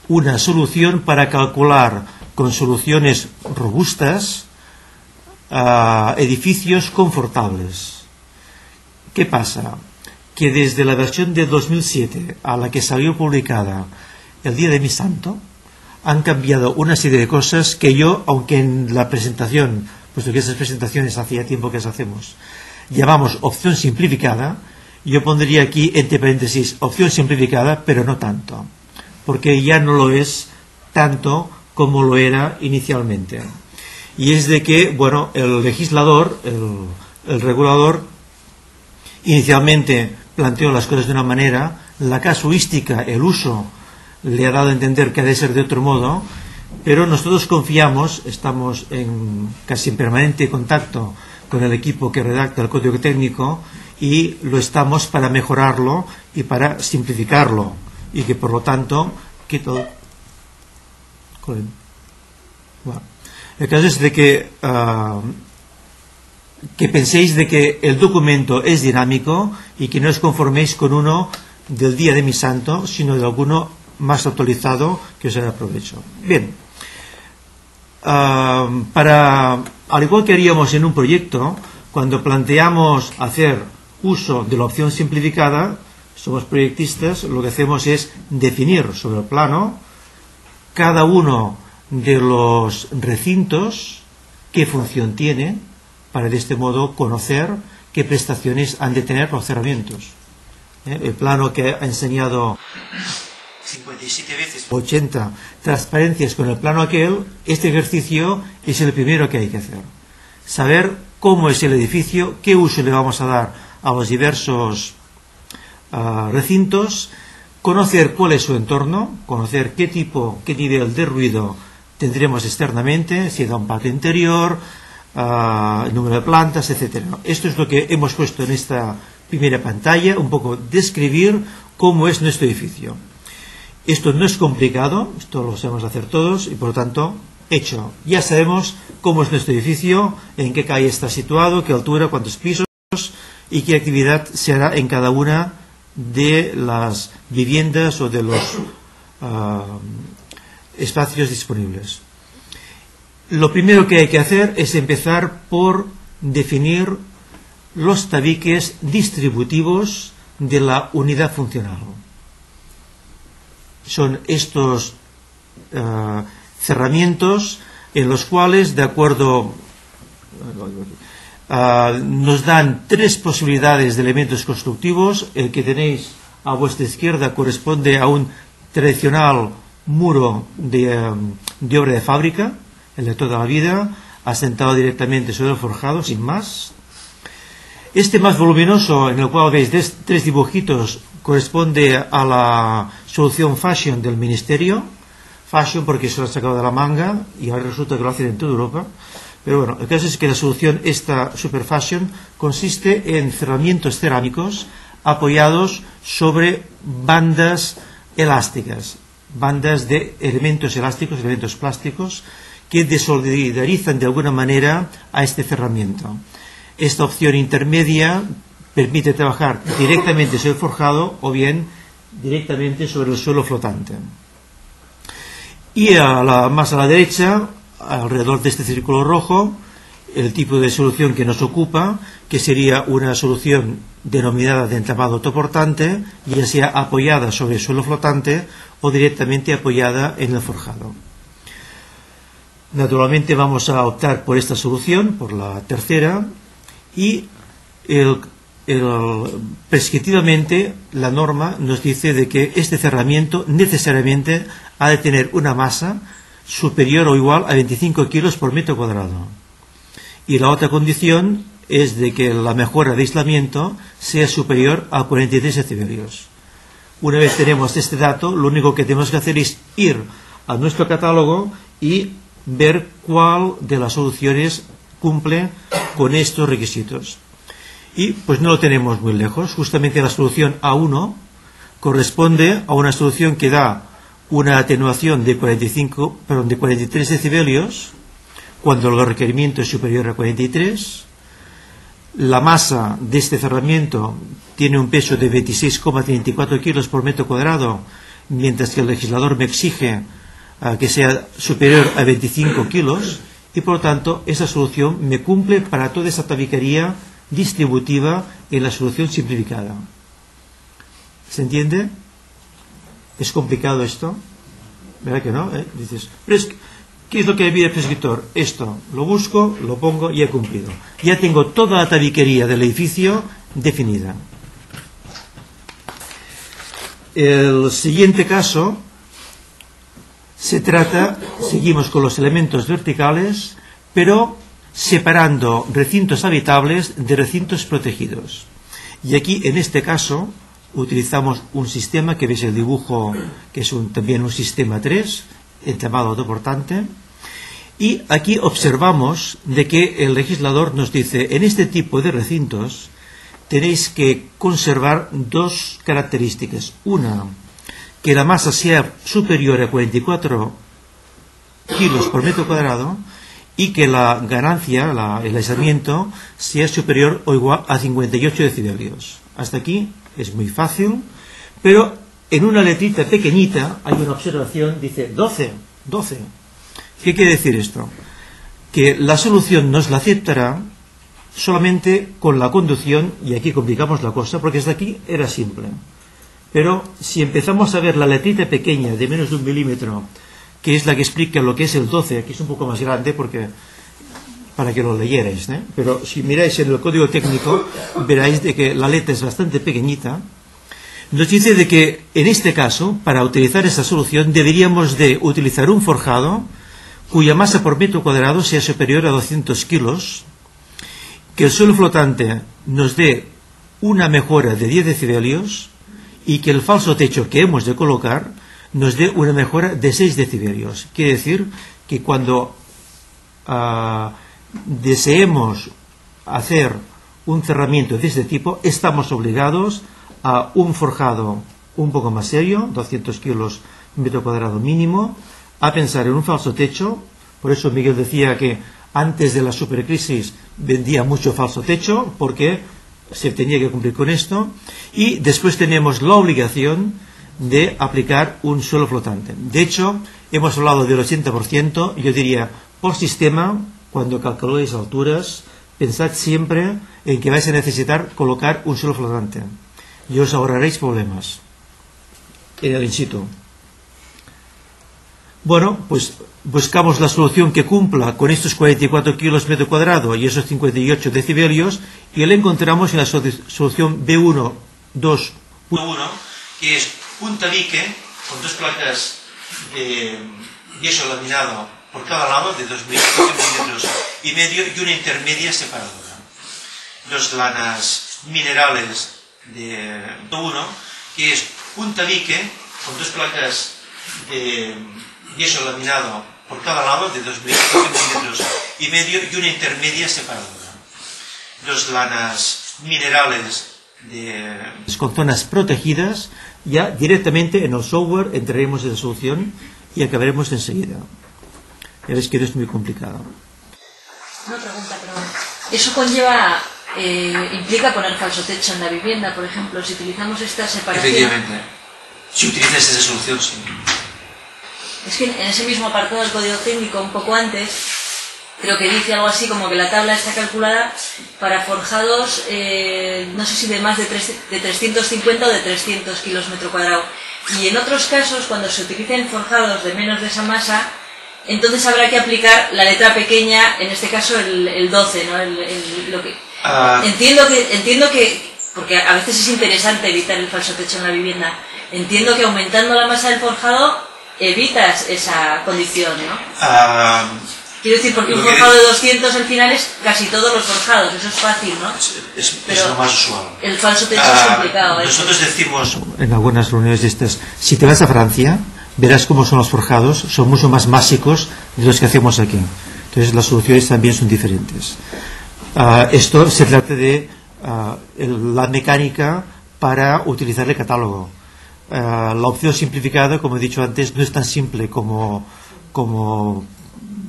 una solución para calcular con soluciones robustas edificios confortables. ¿Qué pasa? Que desde la versión de 2007 a la que salió publicada el día de mi santo, han cambiado una serie de cosas que yo, aunque en la presentación, puesto que esas presentaciones hacía tiempo que las hacemos, llamamos opción simplificada, yo pondría aquí entre paréntesis opción simplificada, pero no tanto, porque ya no lo es tanto como lo era inicialmente. Y es de que, bueno, el legislador, el regulador, inicialmente planteó las cosas de una manera, la casuística, el uso, le ha dado a entender que ha de ser de otro modo, pero nosotros confiamos, estamos casi en permanente contacto con el equipo que redacta el código técnico, y lo estamos para mejorarlo y para simplificarlo, y que por lo tanto bueno, el caso es de que penséis de que el documento es dinámico y que no os conforméis con uno del día de mi santo, sino de alguno más actualizado que os hará provecho. Bien, al igual que haríamos en un proyecto, cuando planteamos hacer uso de la opción simplificada, somos proyectistas, lo que hacemos es definir sobre el plano cada uno de los recintos, qué función tiene, para de este modo conocer qué prestaciones han de tener los cerramientos. El plano que ha enseñado 57 veces 80 transparencias con el plano aquel, este ejercicio es el primero que hay que hacer. Saber cómo es el edificio, qué uso le vamos a dar a los diversos recintos, conocer cuál es su entorno, conocer qué nivel de ruido tendremos externamente, si da un patio interior, el número de plantas, etcétera. Esto es lo que hemos puesto en esta primera pantalla, un poco describir cómo es nuestro edificio. Esto no es complicado, esto lo sabemos hacer todos, y por lo tanto, hecho. Ya sabemos cómo es nuestro edificio, en qué calle está situado, qué altura, cuántos pisos y qué actividad se hará en cada una de las viviendas o de los espacios disponibles. Lo primero que hay que hacer es empezar por definir los tabiques distributivos de la unidad funcional. Son estos cerramientos en los cuales, de acuerdo, nos dan tres posibilidades de elementos constructivos. El que tenéis a vuestra izquierda corresponde a un tradicional muro de obra de fábrica, el de toda la vida, asentado directamente sobre el forjado, sin más. Este más voluminoso, en el cual veis tres dibujitos, corresponde a la solución Fashion del Ministerio. Fashion porque se lo han sacado de la manga y ahora resulta que lo hacen en toda Europa. Pero bueno, el caso es que la solución, esta Super Fashion, consiste en cerramientos cerámicos apoyados sobre bandas elásticas, bandas de elementos elásticos, elementos plásticos, que desolidarizan de alguna manera a este cerramiento. Esta opción intermedia permite trabajar directamente sobre el forjado o bien directamente sobre el suelo flotante. Y más a la derecha, alrededor de este círculo rojo, el tipo de solución que nos ocupa, que sería una solución denominada de entramado autoportante, ya sea apoyada sobre el suelo flotante o directamente apoyada en el forjado. Naturalmente vamos a optar por esta solución, por la tercera, y prescriptivamente la norma nos dice de que este cerramiento necesariamente ha de tener una masa superior o igual a 25 kilos por metro cuadrado. Y la otra condición es de que la mejora de aislamiento sea superior a 43 decibelios. Una vez tenemos este dato, lo único que tenemos que hacer es ir a nuestro catálogo y ver cuál de las soluciones cumple con estos requisitos. Y pues no lo tenemos muy lejos. Justamente la solución A1 corresponde a una solución que da una atenuación de 43 decibelios cuando el requerimiento es superior a 43. La masa de este cerramiento tiene un peso de 26,34 kilos por metro cuadrado, mientras que el legislador me exige que sea superior a 25 kilos, y por lo tanto esa solución me cumple para toda esa tabiquería distributiva en la solución simplificada. ¿Se entiende? ¿Es complicado esto? ¿Verdad que no? Dices, pero ¿qué es lo que me pide el prescriptor? Esto, lo busco, lo pongo y he cumplido. Ya tengo toda la tabiquería del edificio definida. El siguiente caso se trata, seguimos con los elementos verticales, pero separando recintos habitables de recintos protegidos. Y aquí, en este caso, utilizamos un sistema que veis el dibujo, que es también un sistema 3, llamado autoportante, y aquí observamos de que el legislador nos dice, en este tipo de recintos tenéis que conservar dos características. Una, que la masa sea superior a 44 kilos por metro cuadrado, y que la ganancia, el aislamiento, sea superior o igual a 58 decibelios. Hasta aquí es muy fácil, pero en una letrita pequeñita hay una observación, dice 12. ¿Qué quiere decir esto? Que la solución nos la aceptará solamente con la conducción, y aquí complicamos la cosa, porque hasta aquí era simple. Pero si empezamos a ver la letrita pequeña de menos de 1 milímetro, que es la que explica lo que es el 12, aquí es un poco más grande para que lo leyerais, pero si miráis en el código técnico veréis de que la letra es bastante pequeñita. Nos dice de que en este caso, para utilizar esta solución, deberíamos de utilizar un forjado cuya masa por metro cuadrado sea superior a 200 kilos, que el suelo flotante nos dé una mejora de 10 decibelios y que el falso techo que hemos de colocar nos dé una mejora de 6 decibelios. Quiere decir que cuando deseemos hacer un cerramiento de este tipo, estamos obligados a un forjado un poco más serio, 200 kilos metro cuadrado mínimo, a pensar en un falso techo. Por eso Miguel decía que antes de la supercrisis vendía mucho falso techo, porque se tenía que cumplir con esto. Y después tenemos la obligación de aplicar un suelo flotante. De hecho, hemos hablado del 80%, yo diría, por sistema, cuando calculéis alturas, pensad siempre en que vais a necesitar colocar un suelo flotante y os ahorraréis problemas en el in situ. Bueno, pues buscamos la solución que cumpla con estos 44 kilos metro cuadrado y esos 58 decibelios, y la encontramos en la solución B1 2.1, que es un tabique con dos placas de yeso laminado por cada lado de 2,5 milímetros y una intermedia separadora. Dos lanas minerales de 1, que es un tabique con dos placas de yeso laminado por cada lado de 2,5 milímetros y una intermedia separadora. Dos lanas minerales con zonas protegidas. Ya directamente en el software entraremos en la solución y acabaremos enseguida. Ya ves que no es muy complicado. Una pregunta, pero eso conlleva, implica poner falso techo en la vivienda, por ejemplo, si utilizamos esta separación. Efectivamente, si utilizas esa solución, sí. Es que en ese mismo apartado del código técnico, un poco antes, creo que dice algo así como que la tabla está calculada para forjados, no sé si de más de 350 o de 300 kilos metro cuadrado. Y en otros casos, cuando se utilicen forjados de menos de esa masa, entonces habrá que aplicar la letra pequeña, en este caso el 12, ¿no? Entiendo que, porque a veces es interesante evitar el falso techo en la vivienda, entiendo que aumentando la masa del forjado evitas esa condición, ¿no? Quiero decir, porque un forjado de 200 al final es casi todos los forjados, eso es fácil, ¿no? Es lo más usual. El falso techo es complicado. Nosotros decimos... En algunas reuniones de estas, si te vas a Francia, verás cómo son los forjados, son mucho más básicos de los que hacemos aquí. Entonces las soluciones también son diferentes. Esto se trata de la mecánica para utilizar el catálogo. La opción simplificada, como he dicho antes, no es tan simple como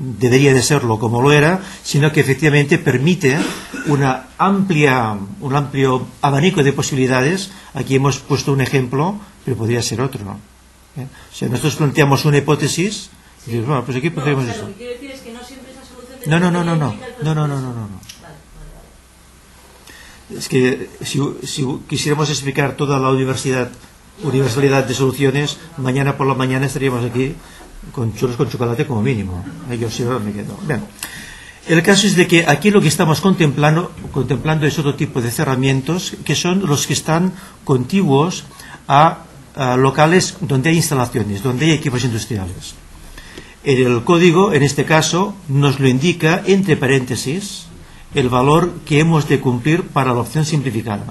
debería de serlo, como lo era, sino que efectivamente permite un amplio abanico de posibilidades. Aquí hemos puesto un ejemplo, pero podría ser otro, ¿no? O sea, nosotros planteamos una hipótesis y decimos, bueno, pues aquí podríamos eso. Lo que quiero decir es que no siempre esa solución... No. Es que si quisiéramos explicar toda la universalidad de soluciones, mañana por la mañana estaríamos aquí con churros con chocolate como mínimo. Yo sí me quedo. Bien. El caso es de que aquí lo que estamos contemplando es otro tipo de cerramientos, que son los que están contiguos a locales donde hay instalaciones, donde hay equipos industriales. El código, en este caso, nos lo indica entre paréntesis el valor que hemos de cumplir para la opción simplificada.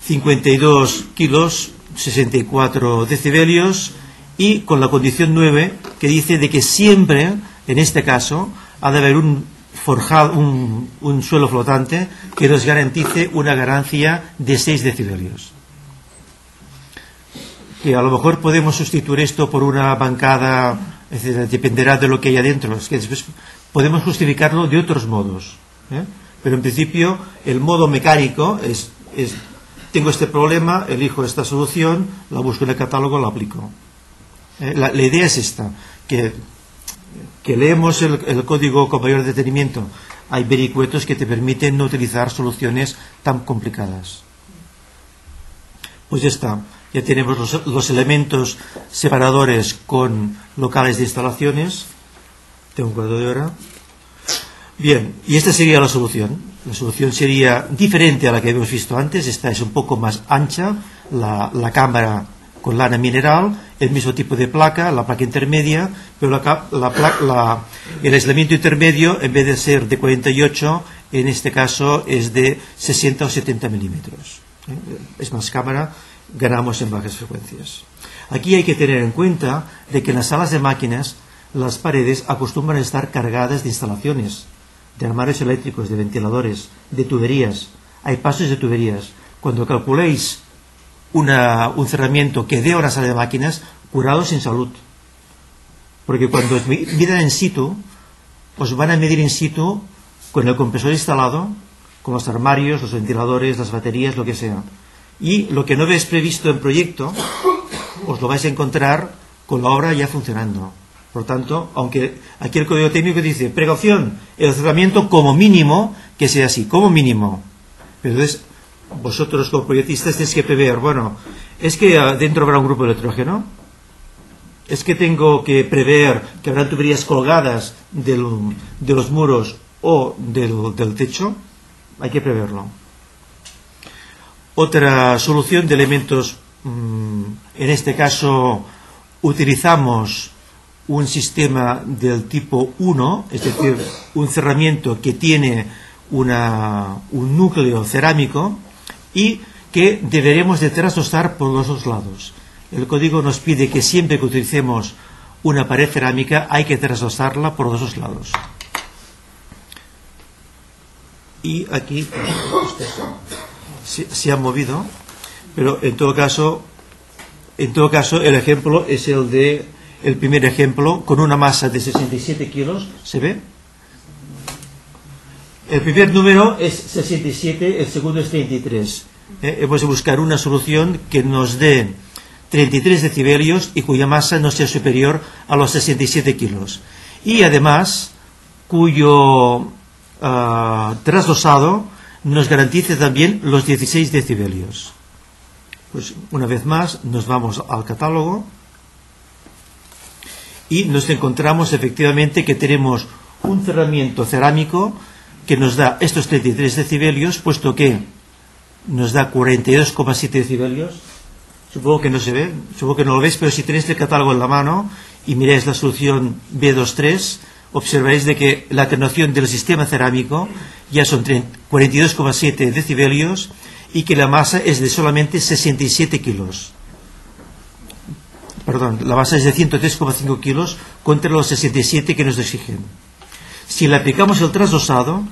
52 kilos, 64 decibelios, y con la condición 9 que dice de que siempre, en este caso, ha de haber un suelo flotante que nos garantice una ganancia de 6 decibelios. Que a lo mejor podemos sustituir esto por una bancada, etc., dependerá de lo que haya dentro. Es que después podemos justificarlo de otros modos, pero en principio el modo mecánico es tengo este problema, elijo esta solución, la busco en el catálogo, la aplico. La idea es esta, que leemos el código con mayor detenimiento. Hay vericuetos que te permiten no utilizar soluciones tan complicadas. Pues ya está, ya tenemos los elementos separadores con locales de instalaciones. Tengo un cuarto de hora. Bien, y esta sería la solución. La solución sería diferente a la que hemos visto antes. Esta es un poco más ancha, la cámara con lana mineral, el mismo tipo de placa, la placa intermedia, pero el aislamiento intermedio, en vez de ser de 48, en este caso es de 60 o 70 milímetros. Es más cámara, ganamos en bajas frecuencias. Aquí hay que tener en cuenta de que en las salas de máquinas las paredes acostumbran a estar cargadas de instalaciones, de armarios eléctricos, de ventiladores, de tuberías. Hay pasos de tuberías. Cuando calculéis un cerramiento que dé a una sala de máquinas, curados en salud, porque cuando os midan en situ, os van a medir in situ con el compresor instalado, con los armarios, los ventiladores, las baterías, lo que sea, y lo que no habéis previsto en proyecto os lo vais a encontrar con la obra ya funcionando. Por tanto, aunque aquí el código técnico dice precaución, el cerramiento como mínimo que sea así, como mínimo, pero entonces vosotros como proyectistas tenéis que prever, bueno, es que dentro habrá un grupo de electrógeno, es que tengo que prever que habrá tuberías colgadas de los muros o del techo, hay que preverlo. Otra solución de elementos, en este caso utilizamos un sistema del tipo 1, es decir, un cerramiento que tiene un núcleo cerámico y que deberemos de trasdosar por los dos lados. El código nos pide que siempre que utilicemos una pared cerámica hay que trasdosarla por los dos lados. Y aquí se ha movido, pero en todo caso el ejemplo es el primer ejemplo con una masa de 67 kilos. ¿Se ve? El primer número es 67, el segundo es 33. Hemos de buscar una solución que nos dé 33 decibelios y cuya masa no sea superior a los 67 kilos. Y además, cuyo trasdosado nos garantice también los 16 decibelios. Pues una vez más, nos vamos al catálogo y nos encontramos efectivamente que tenemos un cerramiento cerámico que nos da estos 33 decibelios, puesto que nos da 42,7 decibelios. Supongo que no se ve, supongo que no lo veis, pero si tenéis el catálogo en la mano y miráis la solución B23, observaréis de que la atenuación del sistema cerámico ya son 42,7 decibelios y que la masa es de solamente 67 kilos. Perdón, la masa es de 103,5 kilos contra los 67 que nos exigen. Si le aplicamos el trasdosado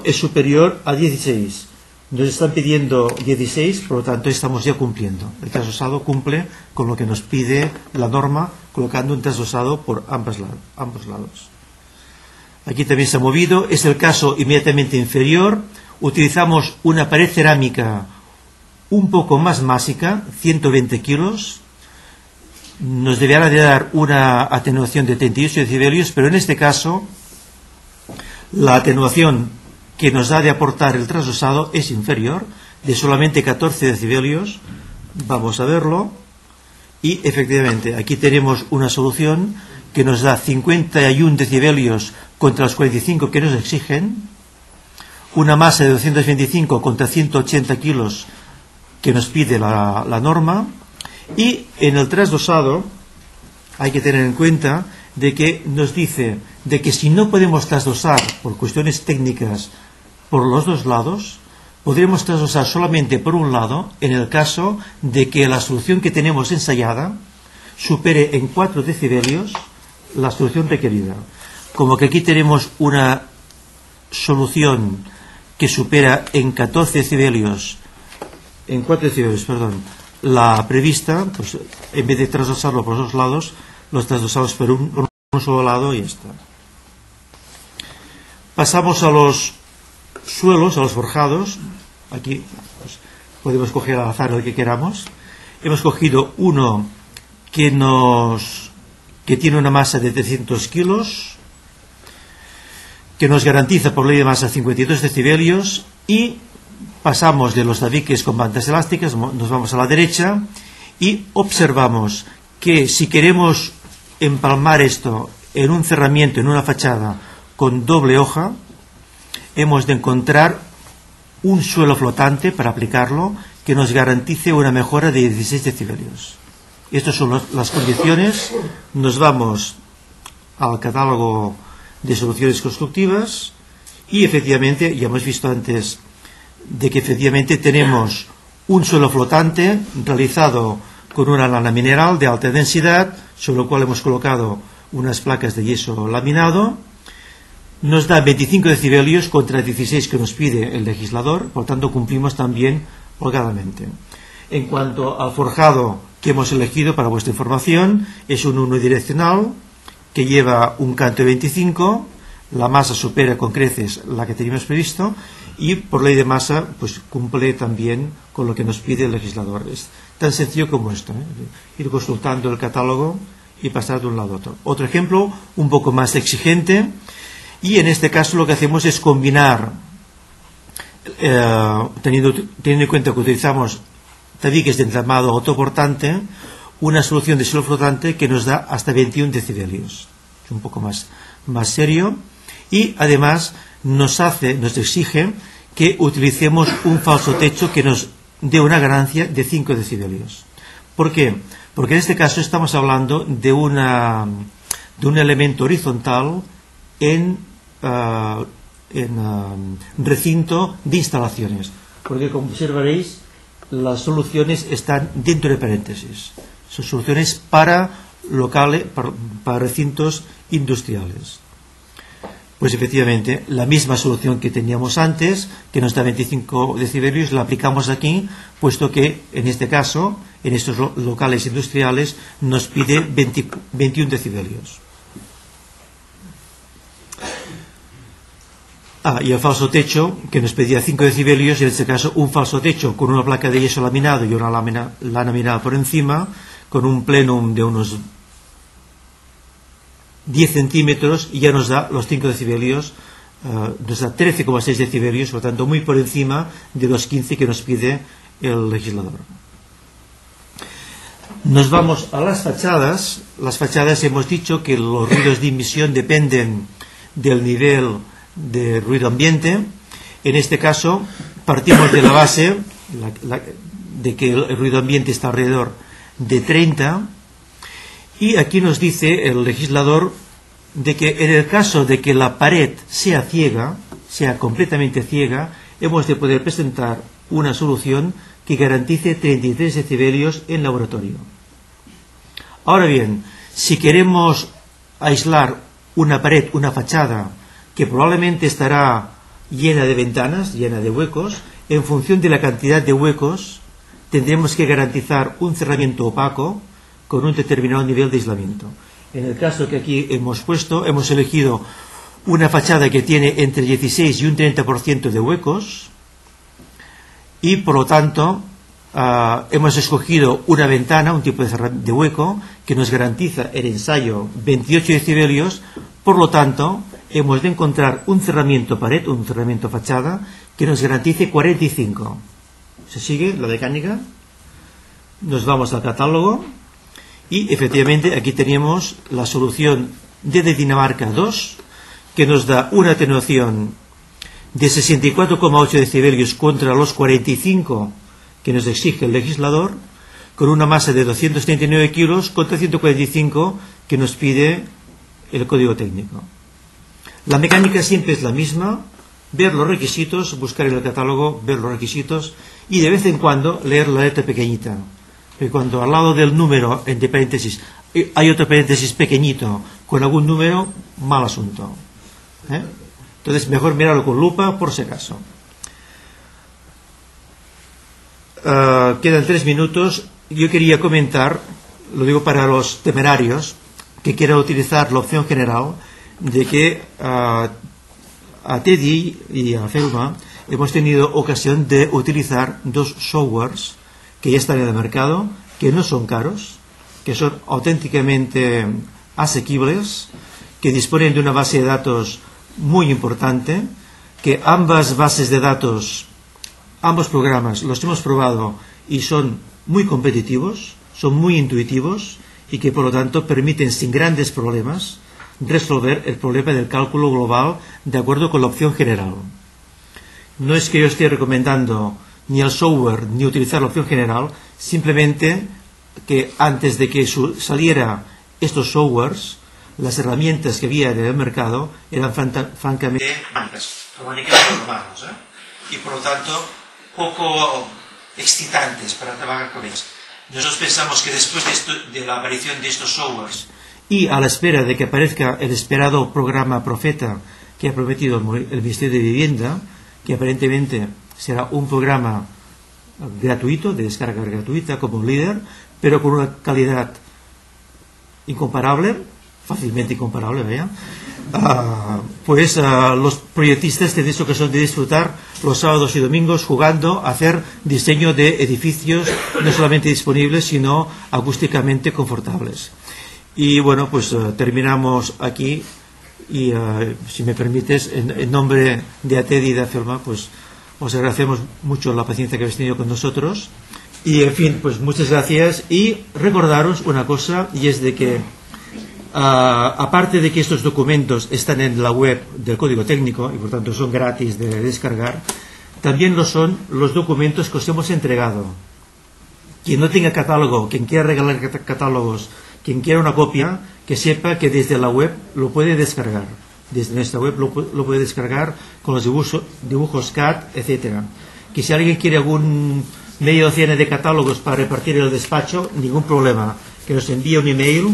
es superior a 16. Nos están pidiendo 16, por lo tanto estamos ya cumpliendo. El trasdosado cumple con lo que nos pide la norma, colocando un trasdosado por ambos lados. Aquí también se ha movido. Es el caso inmediatamente inferior. Utilizamos una pared cerámica un poco más másica, 120 kilos. Nos deberá de dar una atenuación de 38 decibelios, pero en este caso la atenuación que nos da de aportar el trasdosado es inferior, de solamente 14 decibelios. Vamos a verlo. Y efectivamente, aquí tenemos una solución que nos da 51 decibelios contra los 45 que nos exigen, una masa de 225 contra 180 kilos que nos pide la norma, y en el trasdosado hay que tener en cuenta de que nos dice de que si no podemos trasdosar por cuestiones técnicas por los dos lados, podremos trasdosar solamente por un lado en el caso de que la solución que tenemos ensayada supere en 4 decibelios la solución requerida. Como que aquí tenemos una solución que supera en 14 decibelios, en 4 decibelios, perdón, la prevista, pues en vez de trasdosarlo por los dos lados, los trasdosamos por un solo lado y ya está. Pasamos a los suelos, a los forjados. Aquí pues, podemos coger al azar el que queramos. Hemos cogido uno que tiene una masa de 300 kilos, que nos garantiza por ley de masa 52 decibelios, y pasamos de los tabiques con bandas elásticas, nos vamos a la derecha y observamos que si queremos empalmar esto en un cerramiento, en una fachada con doble hoja, hemos de encontrar un suelo flotante para aplicarlo que nos garantice una mejora de 16 decibelios. Estas son las condiciones. Nos vamos al catálogo de soluciones constructivas y efectivamente, ya hemos visto antes de que efectivamente tenemos un suelo flotante realizado con una lana mineral de alta densidad, sobre lo cual hemos colocado unas placas de yeso laminado. Nos da 25 decibelios contra 16 que nos pide el legislador, por tanto cumplimos también holgadamente. En cuanto al forjado que hemos elegido, para vuestra información, es un unidireccional que lleva un canto de 25, la masa supera con creces la que teníamos previsto y por ley de masa pues cumple también con lo que nos pide el legislador. Es tan sencillo como esto, ir consultando el catálogo y pasar de un lado a otro. Otro ejemplo un poco más exigente, y en este caso lo que hacemos es combinar, teniendo en cuenta que utilizamos tabiques de entramado autoportante, una solución de suelo flotante que nos da hasta 21 decibelios. Es un poco más serio, y además nos exige que utilicemos un falso techo que nos dé una ganancia de 5 decibelios. ¿Por qué? Porque en este caso estamos hablando de un elemento horizontal en recinto de instalaciones, porque como observaréis las soluciones están dentro de paréntesis, son soluciones para locales, para recintos industriales. Pues efectivamente la misma solución que teníamos antes, que nos da 25 decibelios, la aplicamos aquí, puesto que en este caso en estos locales industriales nos pide 21 decibelios. Y el falso techo, que nos pedía 5 decibelios, en este caso un falso techo con una placa de yeso laminado y una lana mineral por encima, con un plenum de unos 10 centímetros, y ya nos da los 5 decibelios, nos da 13,6 decibelios, por lo tanto muy por encima de los 15 que nos pide el legislador. Nos vamos a las fachadas. Las fachadas hemos dicho que los ruidos de emisión dependen del nivel de ruido ambiente. En este caso partimos de la base de que el ruido ambiente está alrededor de 30, y aquí nos dice el legislador de que en el caso de que la pared sea ciega, sea completamente ciega, hemos de poder presentar una solución que garantice 33 decibelios en laboratorio. Ahora bien, si queremos aislar una pared, una fachada, que probablemente estará llena de ventanas, llena de huecos, en función de la cantidad de huecos, tendremos que garantizar un cerramiento opaco con un determinado nivel de aislamiento. En el caso que aquí hemos puesto, hemos elegido una fachada que tiene entre 16 y un 30% de huecos, y por lo tanto hemos escogido una ventana, un tipo de hueco que nos garantiza el ensayo 28 decibelios. Por lo tanto, hemos de encontrar un cerramiento pared, un cerramiento fachada que nos garantice 45. ¿Se sigue la mecánica? Nos vamos al catálogo y efectivamente aquí tenemos la solución de Dinamarca 2, que nos da una atenuación de 64,8 decibelios contra los 45 que nos exige el legislador, con una masa de 239 kilos contra 145 que nos pide el código técnico. La mecánica siempre es la misma: ver los requisitos, buscar en el catálogo, ver los requisitos y de vez en cuando leer la letra pequeñita. Porque cuando al lado del número, entre paréntesis, hay otro paréntesis pequeñito con algún número, mal asunto. Entonces mejor mirarlo con lupa por si acaso. Quedan 3 minutos. Yo quería comentar, lo digo para los temerarios que quieran utilizar la opción general, de que a Teddy y a Felma hemos tenido ocasión de utilizar dos softwares que ya están en el mercado, que no son caros, que son auténticamente asequibles, que disponen de una base de datos muy importante, que ambas bases de datos, ambos programas los hemos probado y son muy competitivos, son muy intuitivos y que por lo tanto permiten sin grandes problemas resolver el problema del cálculo global de acuerdo con la opción general. No es que yo esté recomendando ni el software ni utilizar la opción general, simplemente que antes de que saliera estos softwares, las herramientas que había en el mercado eran francamente y por lo tanto poco excitantes para trabajar con ellos. Nosotros pensamos que después de la aparición de estos softwares y a la espera de que aparezca el esperado programa Profeta que ha prometido el Ministerio de Vivienda, que aparentemente será un programa gratuito, de descarga gratuita como líder, pero con una calidad incomparable, fácilmente incomparable, vaya, pues los proyectistas tenéis ocasión de disfrutar los sábados y domingos jugando a hacer diseño de edificios no solamente disponibles sino acústicamente confortables. Y bueno, pues terminamos aquí y si me permites, en nombre de ATED y de AFELMA, pues os agradecemos mucho la paciencia que habéis tenido con nosotros y en fin, pues muchas gracias. Y recordaros una cosa, y es de que aparte de que estos documentos están en la web del Código Técnico y por tanto son gratis de descargar, también lo son los documentos que os hemos entregado. Quien no tenga catálogo, quien quiera regalar catálogos, quien quiera una copia, que sepa que desde la web lo puede descargar. Desde nuestra web lo puede descargar con los dibujos CAD, etcétera. Que si alguien quiere algún media docena de catálogos para repartir en el despacho, ningún problema. Que nos envíe un email,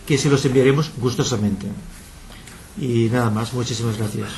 que se los enviaremos gustosamente. Y nada más, muchísimas gracias.